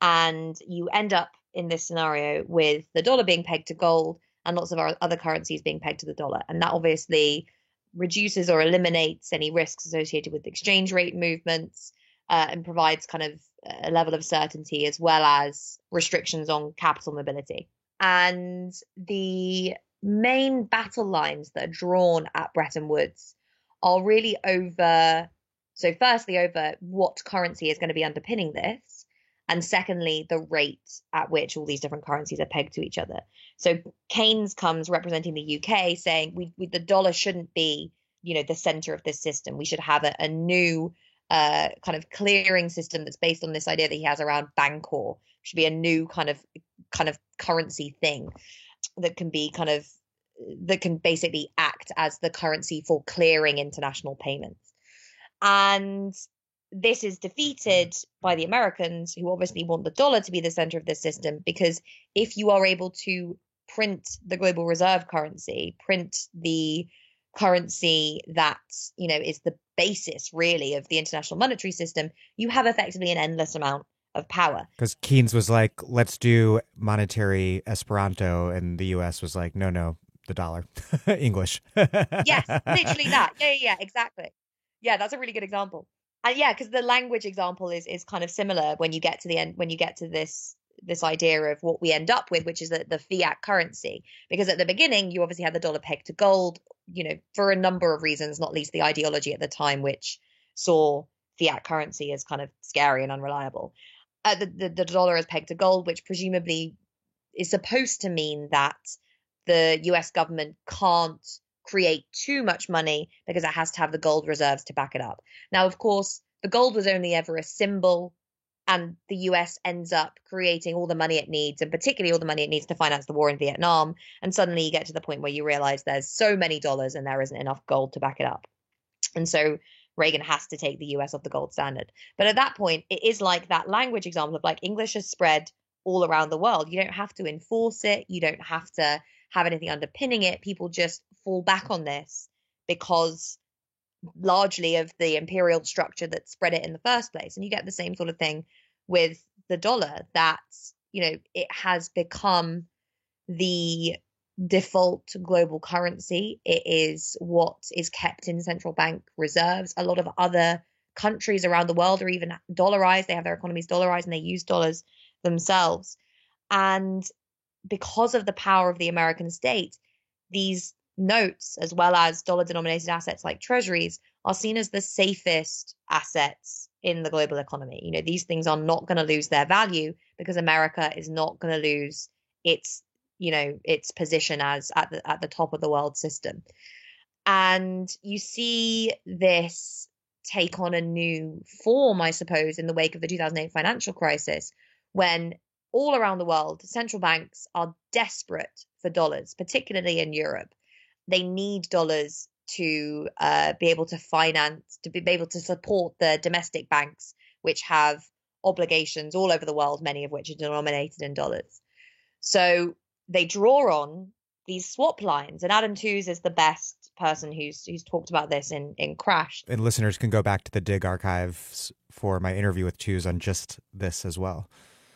And you end up in this scenario with the dollar being pegged to gold and lots of our other currencies being pegged to the dollar. And that obviously reduces or eliminates any risks associated with exchange rate movements, and provides kind of a level of certainty as well as restrictions on capital mobility. And the main battle lines that are drawn at Bretton Woods are really over what currency is going to be underpinning this, and secondly, the rate at which all these different currencies are pegged to each other. So Keynes comes representing the UK saying the dollar shouldn't be, the center of this system. We should have a new kind of clearing system that's based on this idea that he has around Bancor. It should be a new kind of currency thing that can basically act as the currency for clearing international payments. And this is defeated by the Americans, who obviously want the dollar to be the center of this system, because if you are able to print the global reserve currency, print the currency that, is the basis really of the international monetary system, you have effectively an endless amount of power. Because
Keynes was like, let's do monetary Esperanto, and the US was like, no, the dollar, English.
Yes, literally that. Yeah, exactly. Yeah, that's a really good example. And yeah, because the language example is kind of similar when you get to the end, when you get to this idea of what we end up with, which is the fiat currency. Because at the beginning, you obviously had the dollar pegged to gold, for a number of reasons, not least the ideology at the time, which saw fiat currency as kind of scary and unreliable. The dollar is pegged to gold, which presumably is supposed to mean that the US government can't create too much money because it has to have the gold reserves to back it up. Now, of course, the gold was only ever a symbol, and the US ends up creating all the money it needs, and particularly all the money it needs to finance the war in Vietnam. And suddenly you get to the point where you realize there's so many dollars and there isn't enough gold to back it up. And so Reagan has to take the US off the gold standard. But at that point, it is like that language example of like English has spread all around the world. You don't have to enforce it. You don't have to have anything underpinning it. People just fall back on this because largely of the imperial structure that spread it in the first place. And you get the same sort of thing with the dollar, that, it has become the default global currency. It is what is kept in central bank reserves. A lot of other countries around the world are even dollarized. They have their economies dollarized and they use dollars themselves. And because of the power of the American state, these notes, as well as dollar denominated assets like treasuries, are seen as the safest assets in the global economy. These things are not going to lose their value because America is not going to lose its position as at the top of the world system. And you see this take on a new form, I suppose, in the wake of the 2008 financial crisis, when all around the world, central banks are desperate for dollars, particularly in Europe. They need dollars to be able to finance, to be able to support the domestic banks, which have obligations all over the world, many of which are denominated in dollars. So they draw on these swap lines. And Adam Tooze is the best person who's talked about this in Crash.
And listeners can go back to the Dig archives for my interview with Tooze on just this as well.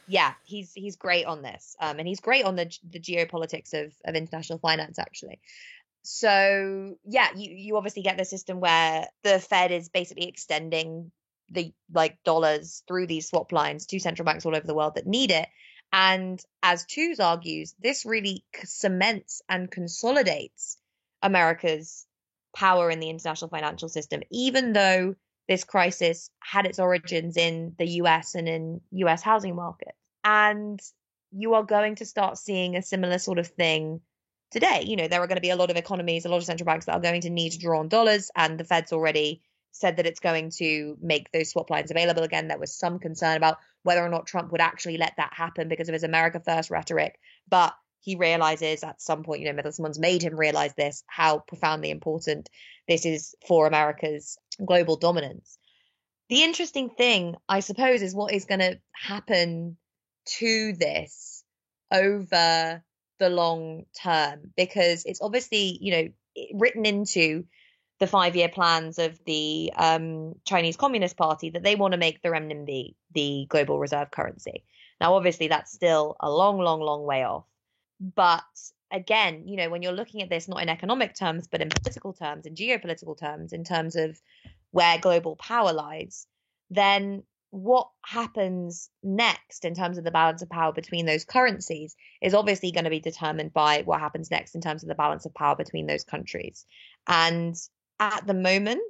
Yeah, he's great on this. And he's great on the geopolitics of international finance, actually. So, yeah, you obviously get the system where the Fed is basically extending the dollars through these swap lines to central banks all over the world that need it. And as Tooze argues, this really cements and consolidates America's power in the international financial system, even though this crisis had its origins in the US and in US housing market. And you are going to start seeing a similar sort of thing today. There are going to be a lot of economies, a lot of central banks that are going to need to draw on dollars, and the Fed's already said that it's going to make those swap lines available again. There was some concern about whether or not Trump would actually let that happen because of his America First rhetoric. But he realizes at some point, someone's made him realize this, how profoundly important this is for America's global dominance. The interesting thing, I suppose, is what is going to happen to this over the long term, because it's obviously, written into the 5-year plans of the Chinese Communist Party that they want to make the renminbi the global reserve currency. Now, obviously, that's still a long, long, long way off. But again, when you're looking at this, not in economic terms, but in political terms, in geopolitical terms, in terms of where global power lies, then what happens next in terms of the balance of power between those currencies is obviously going to be determined by what happens next in terms of the balance of power between those countries. And at the moment,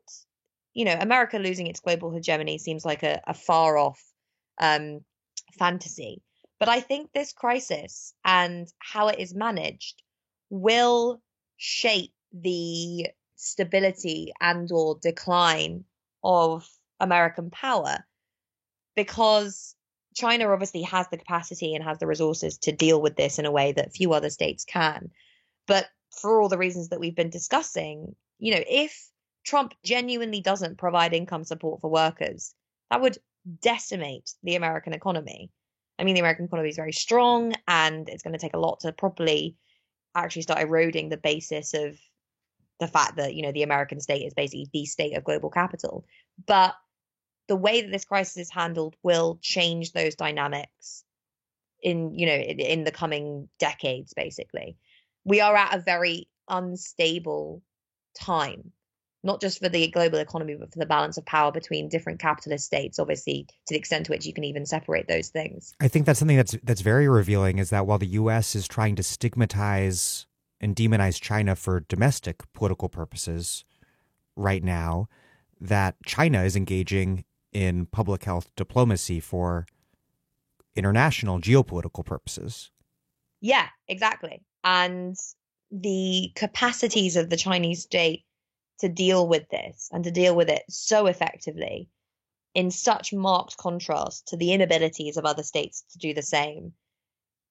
America losing its global hegemony seems like a far off fantasy. But I think this crisis and how it is managed will shape the stability and or decline of American power, because China obviously has the capacity and has the resources to deal with this in a way that few other states can. But for all the reasons that we've been discussing, if Trump genuinely doesn't provide income support for workers, that would decimate the American economy. I mean, the American economy is very strong, and it's going to take a lot to properly actually start eroding the basis of the fact that, the American state is basically the state of global capital. But the way that this crisis is handled will change those dynamics in the coming decades, basically. We are at a very unstable time, not just for the global economy, but for the balance of power between different capitalist states, obviously, to the extent to which you can even separate those things.
I think that's something that's very revealing, is that while the U.S. is trying to stigmatize and demonize China for domestic political purposes right now, that China is engaging in public health diplomacy for international geopolitical purposes.
Yeah, exactly. And the capacities of the Chinese state to deal with this and to deal with it so effectively, in such marked contrast to the inabilities of other states to do the same,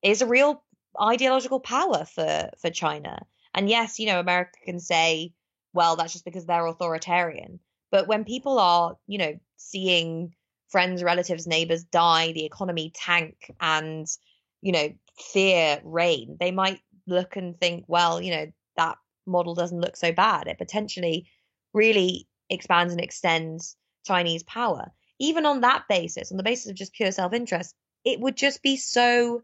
is a real ideological power for China. And yes, America can say, well, that's just because they're authoritarian. But when people are, seeing friends, relatives, neighbors die, the economy tank, and, fear reign, they might look and think, well, that model doesn't look so bad. It potentially really expands and extends Chinese power. Even on that basis, on the basis of just pure self-interest, it would just be so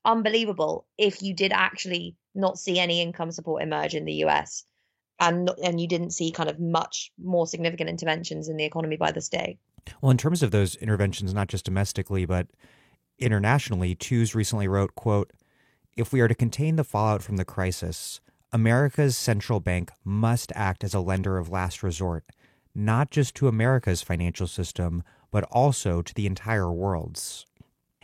unbelievable if you did actually not see any income support emerge in the US, and you didn't see kind of much more significant interventions in the economy by the state.
Well, in terms of those interventions, not just domestically, but internationally, Tooze recently wrote, quote, "If we are to contain the fallout from the crisis, America's central bank must act as a lender of last resort, not just to America's financial system, but also to the entire world's."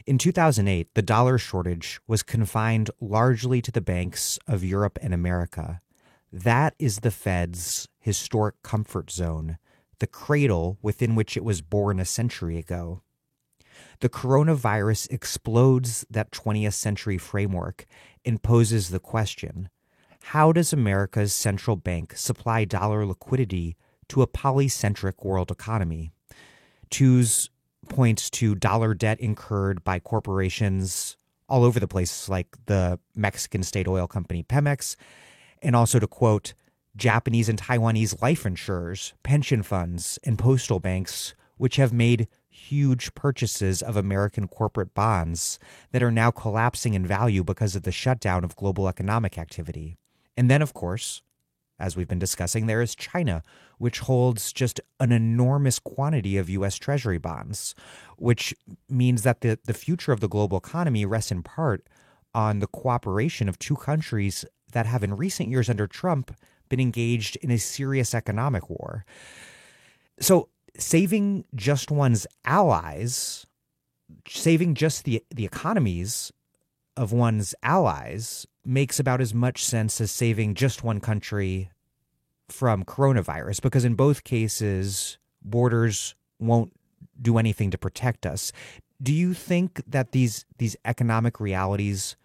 In 2008, the dollar shortage was confined largely to the banks of Europe and America. That is the Fed's historic comfort zone, the cradle within which it was born a century ago. The coronavirus explodes that 20th century framework and poses the question, how does America's central bank supply dollar liquidity to a polycentric world economy? Tooze points to dollar debt incurred by corporations all over the place, like the Mexican state oil company Pemex, and also to quote Japanese and Taiwanese life insurers, pension funds, and postal banks, which have made huge purchases of American corporate bonds that are now collapsing in value because of the shutdown of global economic activity. And then, of course, as we've been discussing, there is China, which holds just an enormous quantity of U.S. Treasury bonds, which means that the future of the global economy rests in part on the cooperation of two countries that have in recent years under Trump been engaged in a serious economic war. So saving just one's allies, saving just the economies of one's allies makes about as much sense as saving just one country from coronavirus, because in both cases, borders won't do anything to protect us. Do you think that these economic realities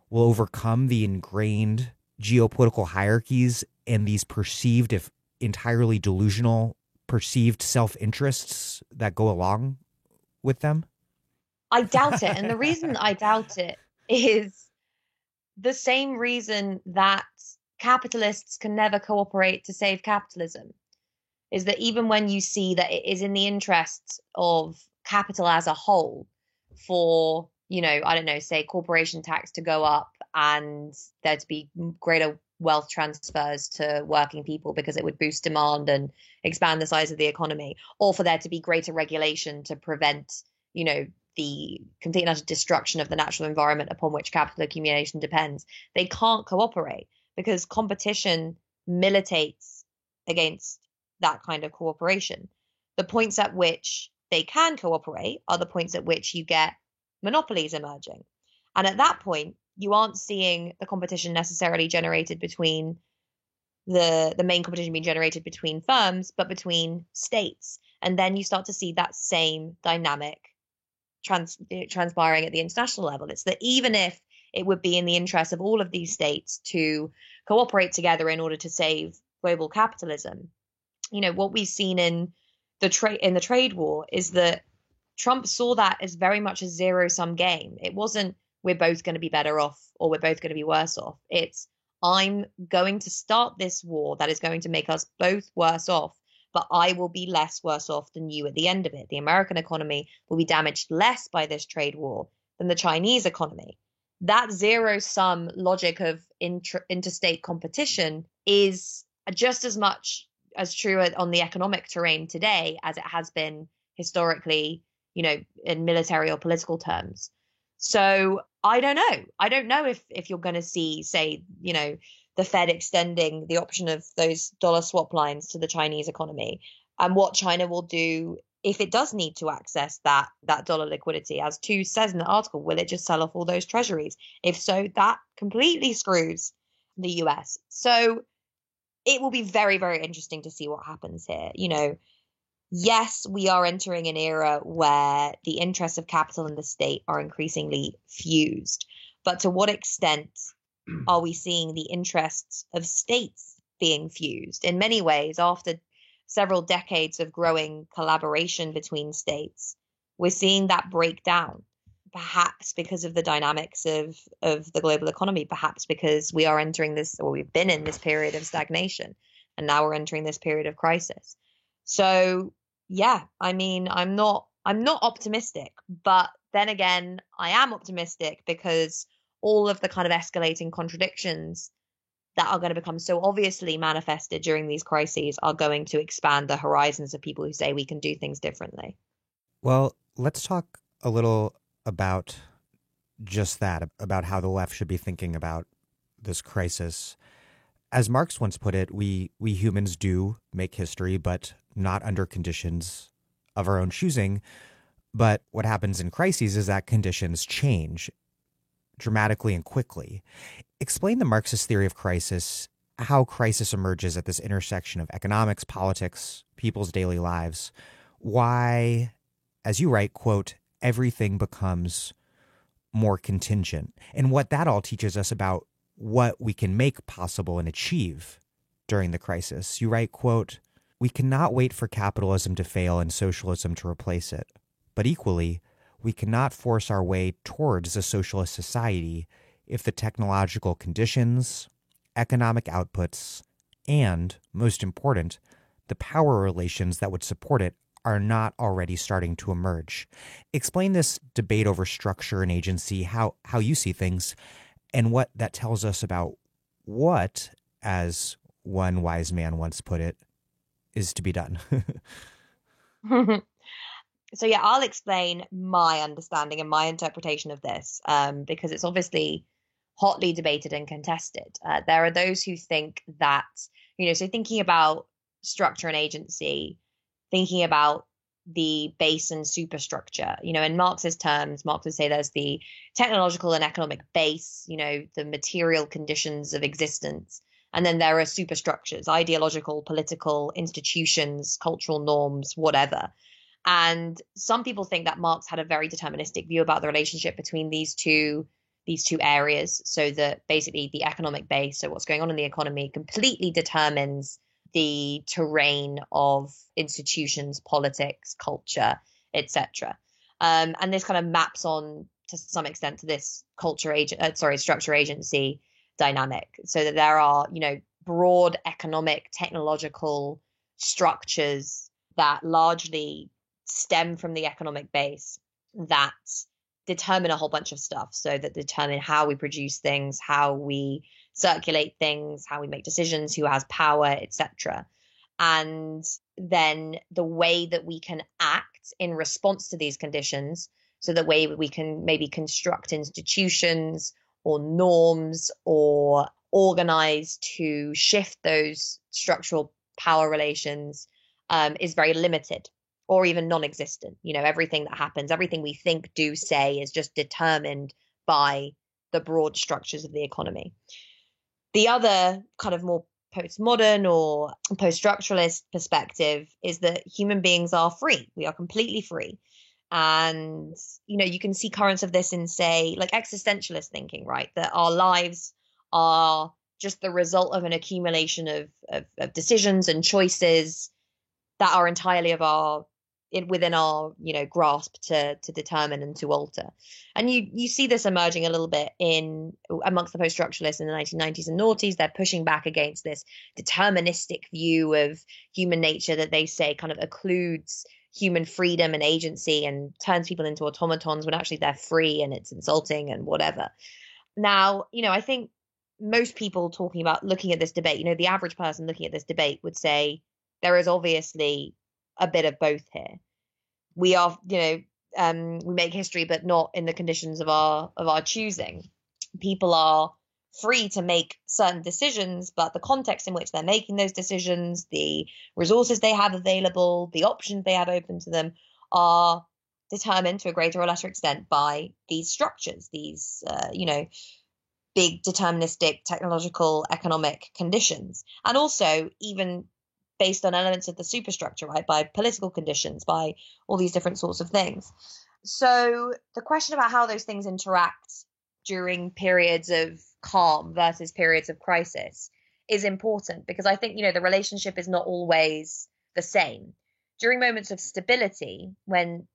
will overcome the ingrained geopolitical hierarchies and these perceived, if entirely delusional, perceived self-interests that go along with them?
I doubt it. And the reason I doubt it is the same reason that capitalists can never cooperate to save capitalism, is that even when you see that it is in the interests of capital as a whole for, say corporation tax to go up and there to be greater wealth transfers to working people because it would boost demand and expand the size of the economy, or for there to be greater regulation to prevent, the complete and utter destruction of the natural environment upon which capital accumulation depends. They can't cooperate because competition militates against that kind of cooperation. The points at which they can cooperate are the points at which you get monopolies emerging. And at that point, you aren't seeing the competition necessarily generated between the main competition being generated between firms, but between states. And then you start to see that same dynamic transpiring at the international level. It's that even if it would be in the interest of all of these states to cooperate together in order to save global capitalism, what we've seen in the trade war is that Trump saw that as very much a zero-sum game. It wasn't we're both going to be better off or we're both going to be worse off. It's I'm going to start this war that is going to make us both worse off, but I will be less worse off than you at the end of it. The American economy will be damaged less by this trade war than the Chinese economy. That zero-sum logic of interstate competition is just as much as true on the economic terrain today as it has been historically, in military or political terms. So I don't know. I don't know if you're going to see, say, the Fed extending the option of those dollar swap lines to the Chinese economy, and what China will do if it does need to access that dollar liquidity. As Tooze says in the article, will it just sell off all those treasuries? If so, that completely screws the US. So it will be very, very interesting to see what happens here. Yes, we are entering an era where the interests of capital and the state are increasingly fused. But to what extent are we seeing the interests of states being fused? In many ways, after several decades of growing collaboration between states, we're seeing that break down, perhaps because of the dynamics of the global economy, perhaps because we are entering this, or we've been in this period of stagnation, and now we're entering this period of crisis. So yeah, I mean, I'm not optimistic, but then again, I am optimistic because all of the kind of escalating contradictions that are going to become so obviously manifested during these crises are going to expand the horizons of people who say we can do things differently.
Well, let's talk a little about just that, about how the left should be thinking about this crisis. As Marx once put it, we humans do make history, but not under conditions of our own choosing. But what happens in crises is that conditions change dramatically and quickly. Explain the Marxist theory of crisis, how crisis emerges at this intersection of economics, politics, people's daily lives, why, as you write, quote, everything becomes more contingent, and what that all teaches us about what we can make possible and achieve during the crisis. You write, quote, we cannot wait for capitalism to fail and socialism to replace it. But equally, we cannot force our way towards a socialist society if the technological conditions, economic outputs, and, most important, the power relations that would support it are not already starting to emerge. Explain this debate over structure and agency, how you see things, and what that tells us about what, as one wise man once put it, is to be done.
So yeah, I'll explain my understanding and my interpretation of this, because it's obviously hotly debated and contested. There are those who think that, so thinking about structure and agency, thinking about the base and superstructure, in Marxist terms, Marx would say there's the technological and economic base, the material conditions of existence. And then there are superstructures, ideological, political, institutions, cultural norms, whatever. And some people think that Marx had a very deterministic view about the relationship between these two areas, so that basically the economic base, so what's going on in the economy, completely determines the terrain of institutions, politics, culture, etc. And this kind of maps on to some extent to this structure agency dynamic, so that there are, broad economic, technological structures that largely stem from the economic base that determine a whole bunch of stuff. So that determine how we produce things, how we circulate things, how we make decisions, who has power, etc. And then the way that we can act in response to these conditions, so that way we can maybe construct institutions or norms or organize to shift those structural power relations, is very limited or even non-existent. Everything that happens, everything we think, do, say is just determined by the broad structures of the economy. The other kind of more postmodern or post-structuralist perspective is that human beings are free. We are completely free. And, you can see currents of this in, say, like existentialist thinking, right? That our lives are just the result of an accumulation of decisions and choices that are entirely within our grasp to determine and to alter. And you see this emerging a little bit amongst the post-structuralists in the 1990s and noughties. They're pushing back against this deterministic view of human nature that they say kind of occludes human freedom and agency and turns people into automatons when actually they're free, and it's insulting and whatever. Now, I think most people looking at this debate, the average person looking at this debate would say there is obviously a bit of both here. We are, we make history, but not in the conditions of our choosing. People are free to make certain decisions, but the context in which they're making those decisions, the resources they have available, the options they have open to them are determined to a greater or lesser extent by these structures, these, big deterministic technological economic conditions. And also even based on elements of the superstructure, right, by political conditions, by all these different sorts of things. So the question about how those things interact during periods of calm versus periods of crisis is important, because I think, the relationship is not always the same. During moments of stability, when,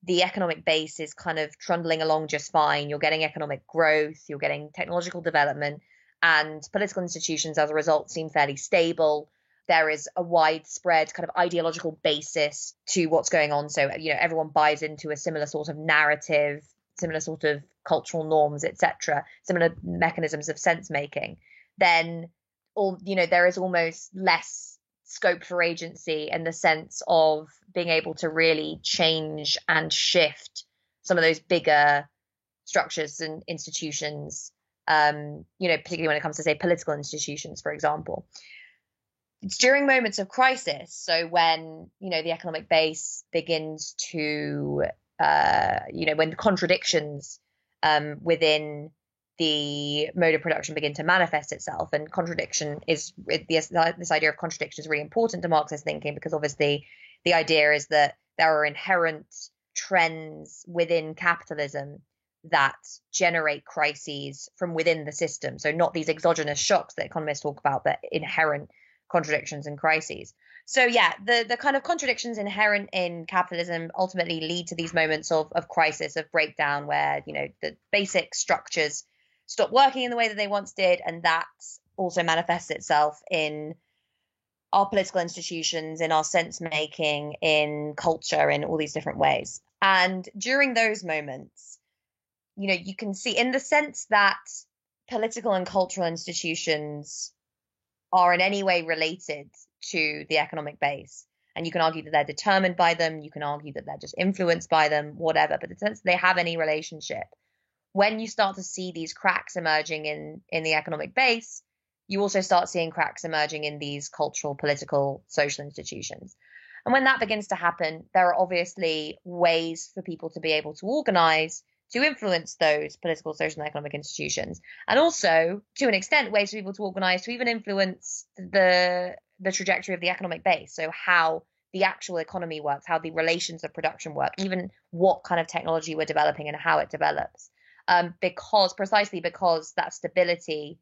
the economic base is kind of trundling along just fine, you're getting economic growth, you're getting technological development, and political institutions as a result seem fairly stable. There is a widespread kind of ideological basis to what's going on. So, everyone buys into a similar sort of narrative, similar sort of cultural norms, etc., similar mechanisms of sense making. Then, there is almost less scope for agency in the sense of being able to really change and shift some of those bigger structures and institutions, particularly when it comes to, say, political institutions, for example. It's during moments of crisis, so when, the economic base begins to, when the contradictions within the mode of production begin to manifest itself. And contradiction is, this idea of contradiction is really important to Marxist thinking, because obviously the idea is that there are inherent trends within capitalism that generate crises from within the system. So not these exogenous shocks that economists talk about, but inherent contradictions and crises. So yeah, the kind of contradictions inherent in capitalism ultimately lead to these moments of crisis, of breakdown, where, the basic structures stop working in the way that they once did. And that also manifests itself in our political institutions, in our sense making, in culture, in all these different ways. And during those moments, you can see, in the sense that political and cultural institutions are in any way related to the economic base, and you can argue that they're determined by them, you can argue that they're just influenced by them, whatever, but the sense that they have any relationship, when you start to see these cracks emerging in the economic base, you also start seeing cracks emerging in these cultural, political, social institutions. And when that begins to happen, there are obviously ways for people to be able to organize to influence those political, social, and economic institutions. And also, to an extent, ways for people to organize to even influence the trajectory of the economic base. So how the actual economy works, how the relations of production work, even what kind of technology we're developing and how it develops. Precisely because that stability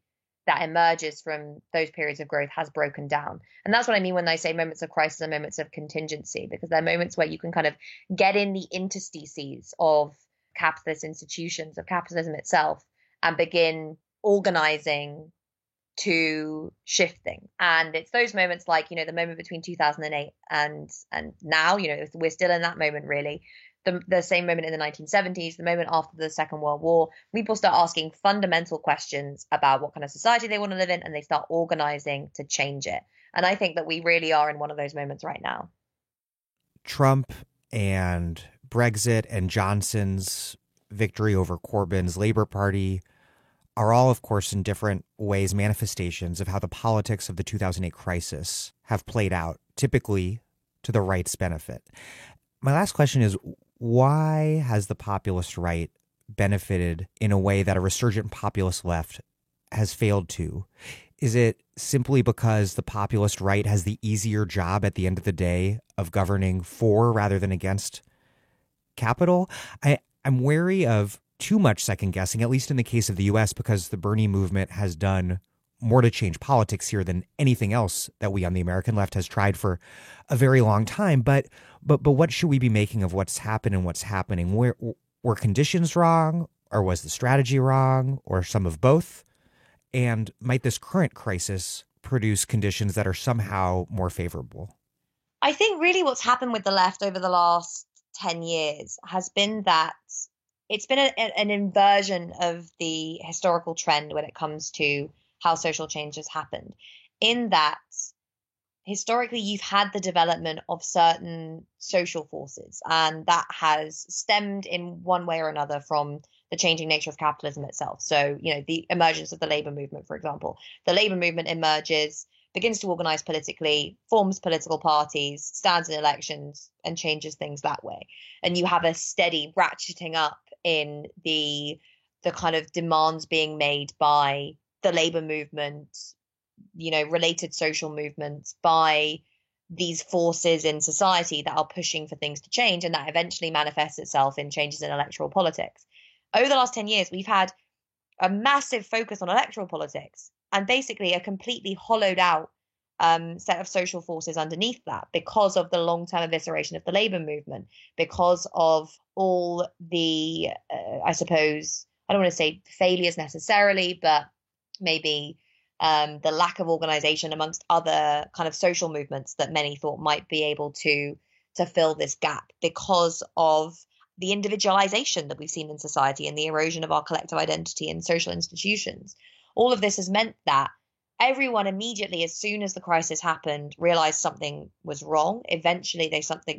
that emerges from those periods of growth has broken down. And that's what I mean when I say moments of crisis and moments of contingency, because they're moments where you can kind of get in the interstices of capitalist institutions, of capitalism itself, and begin organizing to shifting. And it's those moments like, the moment between 2008 and now, we're still in that moment, really. The same moment in the 1970s, the moment after the Second World War, people start asking fundamental questions about what kind of society they want to live in, and they start organizing to change it. And I think that we really are in one of those moments right now.
Trump and Brexit and Johnson's victory over Corbyn's Labour Party are all, of course, in different ways manifestations of how the politics of the 2008 crisis have played out, typically to the right's benefit. My last question is, why has the populist right benefited in a way that a resurgent populist left has failed to? Is it simply because the populist right has the easier job at the end of the day of governing for rather than against capital? I'm wary of too much second guessing, at least in the case of the U.S., because the Bernie movement has done more to change politics here than anything else that we on the American left has tried for a very long time. But what should we be making of what's happened and what's happening? Were conditions wrong, or was the strategy wrong, or some of both? And might this current crisis produce conditions that are somehow more favorable?
I think really what's happened with the left over the last 10 years has been that it's been an inversion of the historical trend when it comes to how social change has happened, in that historically you've had the development of certain social forces, and that has stemmed in one way or another from the changing nature of capitalism itself. So, the emergence of the labor movement, for example. The labor movement emerges, begins to organize politically, forms political parties, stands in elections, and changes things that way. And you have a steady ratcheting up in the kind of demands being made by the labor movement, related social movements, by these forces in society that are pushing for things to change, and that eventually manifests itself in changes in electoral politics. Over the last 10 years, we've had a massive focus on electoral politics and basically a completely hollowed out set of social forces underneath that, because of the long-term evisceration of the labor movement, because of all the, I suppose, I don't want to say failures necessarily, but maybe the lack of organization amongst other kind of social movements that many thought might be able to fill this gap, because of the individualization that we've seen in society and the erosion of our collective identity and social institutions. All of this has meant that everyone immediately, as soon as the crisis happened, realized something was wrong. Eventually,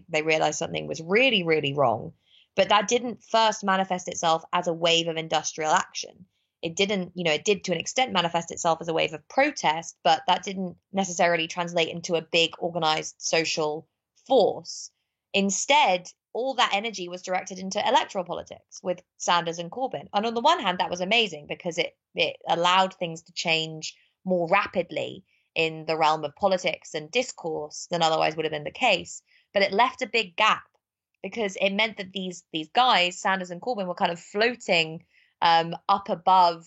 they realized something was really, really wrong. But that didn't first manifest itself as a wave of industrial action. It didn't, it did to an extent manifest itself as a wave of protest, but that didn't necessarily translate into a big organized social force. Instead, all that energy was directed into electoral politics with Sanders and Corbyn. And on the one hand, that was amazing because it allowed things to change more rapidly in the realm of politics and discourse than otherwise would have been the case. But it left a big gap because it meant that these guys, Sanders and Corbyn, were kind of floating up above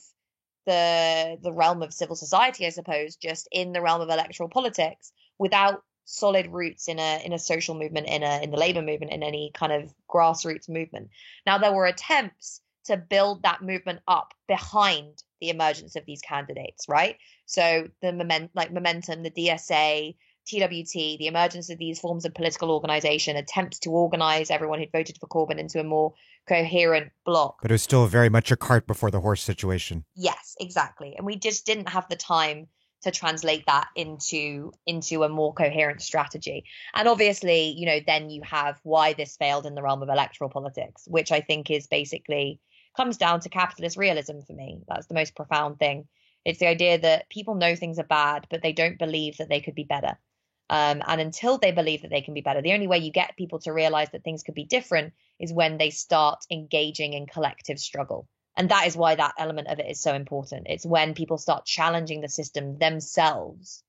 the realm of civil society, I suppose, just in the realm of electoral politics, without solid roots in a social movement, in the labor movement, in any kind of grassroots movement. Now, there were attempts to build that movement up behind the emergence of these candidates, right? So the Momentum, the DSA, TWT, the emergence of these forms of political organization, attempts to organize everyone who'd voted for Corbyn into a more coherent bloc.
But it was still very much a cart before the horse situation.
Yes, exactly. And we just didn't have the time to translate that into a more coherent strategy. And obviously, then you have why this failed in the realm of electoral politics, which I think is basically comes down to capitalist realism for me. That's the most profound thing. It's the idea that people know things are bad, but they don't believe that they could be better. And until they believe that they can be better, the only way you get people to realize that things could be different is when they start engaging in collective struggle. And that is why that element of it is so important. It's when people start challenging the system themselves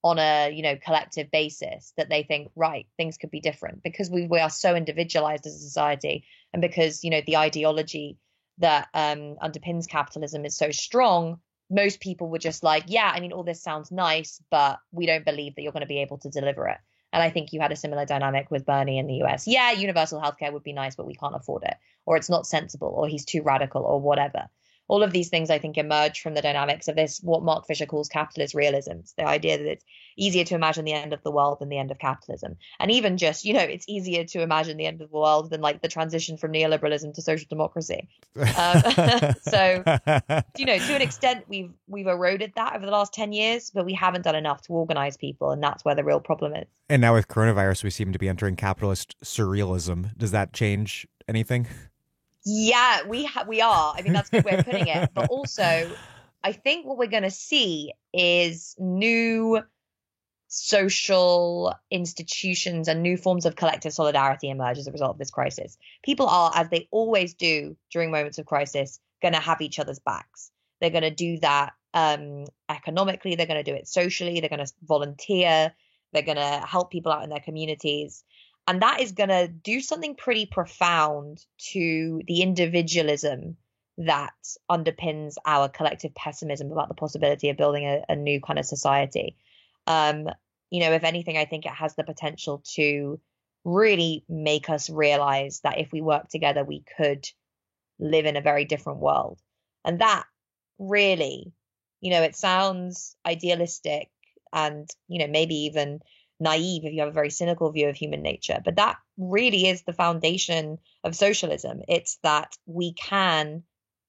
on a, collective basis that they think, right, things could be different, because we are so individualized as a society. And because, the ideology that underpins capitalism is so strong, most people were just like, yeah, all this sounds nice, but we don't believe that you're going to be able to deliver it. And I think you had a similar dynamic with Bernie in the US. Yeah, universal healthcare would be nice, but we can't afford it, or it's not sensible, or he's too radical, or whatever. All of these things, I think, emerge from the dynamics of this, what Mark Fisher calls capitalist realism. It's the idea that it's easier to imagine the end of the world than the end of capitalism. And even just, it's easier to imagine the end of the world than like the transition from neoliberalism to social democracy. So, to an extent, we've eroded that over the last 10 years, but we haven't done enough to organize people. And that's where the real problem is.
And now with coronavirus, we seem to be entering capitalist surrealism. Does that change anything?
Yeah, we are. That's a good way of putting it. But also, I think what we're going to see is new social institutions and new forms of collective solidarity emerge as a result of this crisis. People are, as they always do during moments of crisis, going to have each other's backs. They're going to do that economically. They're going to do it socially. They're going to volunteer. They're going to help people out in their communities. And that is going to do something pretty profound to the individualism that underpins our collective pessimism about the possibility of building a new kind of society. If anything, I think it has the potential to really make us realize that if we work together, we could live in a very different world. And that really, it sounds idealistic and, maybe even naive if you have a very cynical view of human nature. But that really is the foundation of socialism. It's that we can,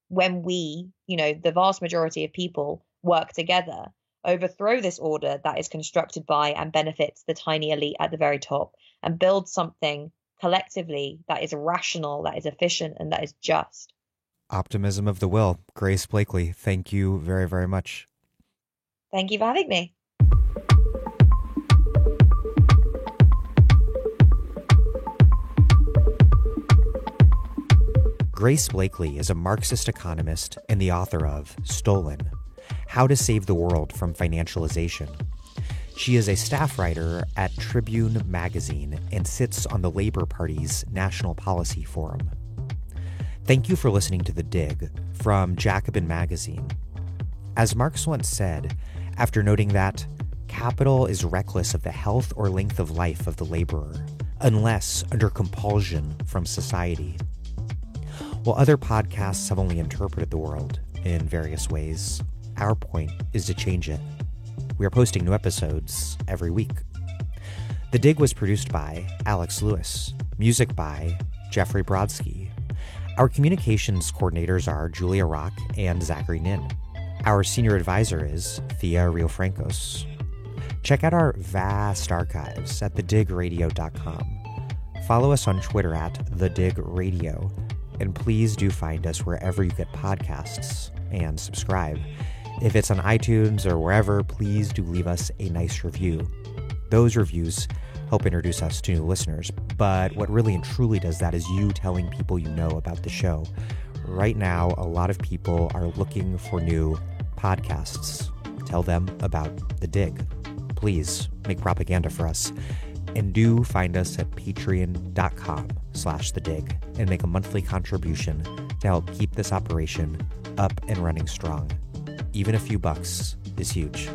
when we, the vast majority of people work together, overthrow this order that is constructed by and benefits the tiny elite at the very top, and build something collectively that is rational, that is efficient, and that is just.
Optimism of the will. Grace Blakeley, thank you very, very much.
Thank you for having me.
Grace Blakeley is a Marxist economist and the author of Stolen: How to Save the World from Financialization. She is a staff writer at Tribune Magazine and sits on the Labor Party's National Policy Forum. Thank you for listening to The Dig from Jacobin Magazine. As Marx once said, after noting that capital is reckless of the health or length of life of the laborer, unless under compulsion from society. While other podcasts have only interpreted the world in various ways, our point is to change it. We are posting new episodes every week. The Dig was produced by Alex Lewis, music by Jeffrey Brodsky. Our communications coordinators are Julia Rock and Zachary Nin. Our senior advisor is Thea Riofrancos. Check out our vast archives at thedigradio.com. Follow us on Twitter at thedigradio, and please do find us wherever you get podcasts and subscribe. If it's on iTunes or wherever, please do leave us a nice review. Those reviews help introduce us to new listeners, but what really and truly does that is you telling people you know about the show. Right now, a lot of people are looking for new podcasts. Tell them about The Dig. Please make propaganda for us. And do find us at patreon.com/thedig and make a monthly contribution to help keep this operation up and running strong. Even a few bucks is huge.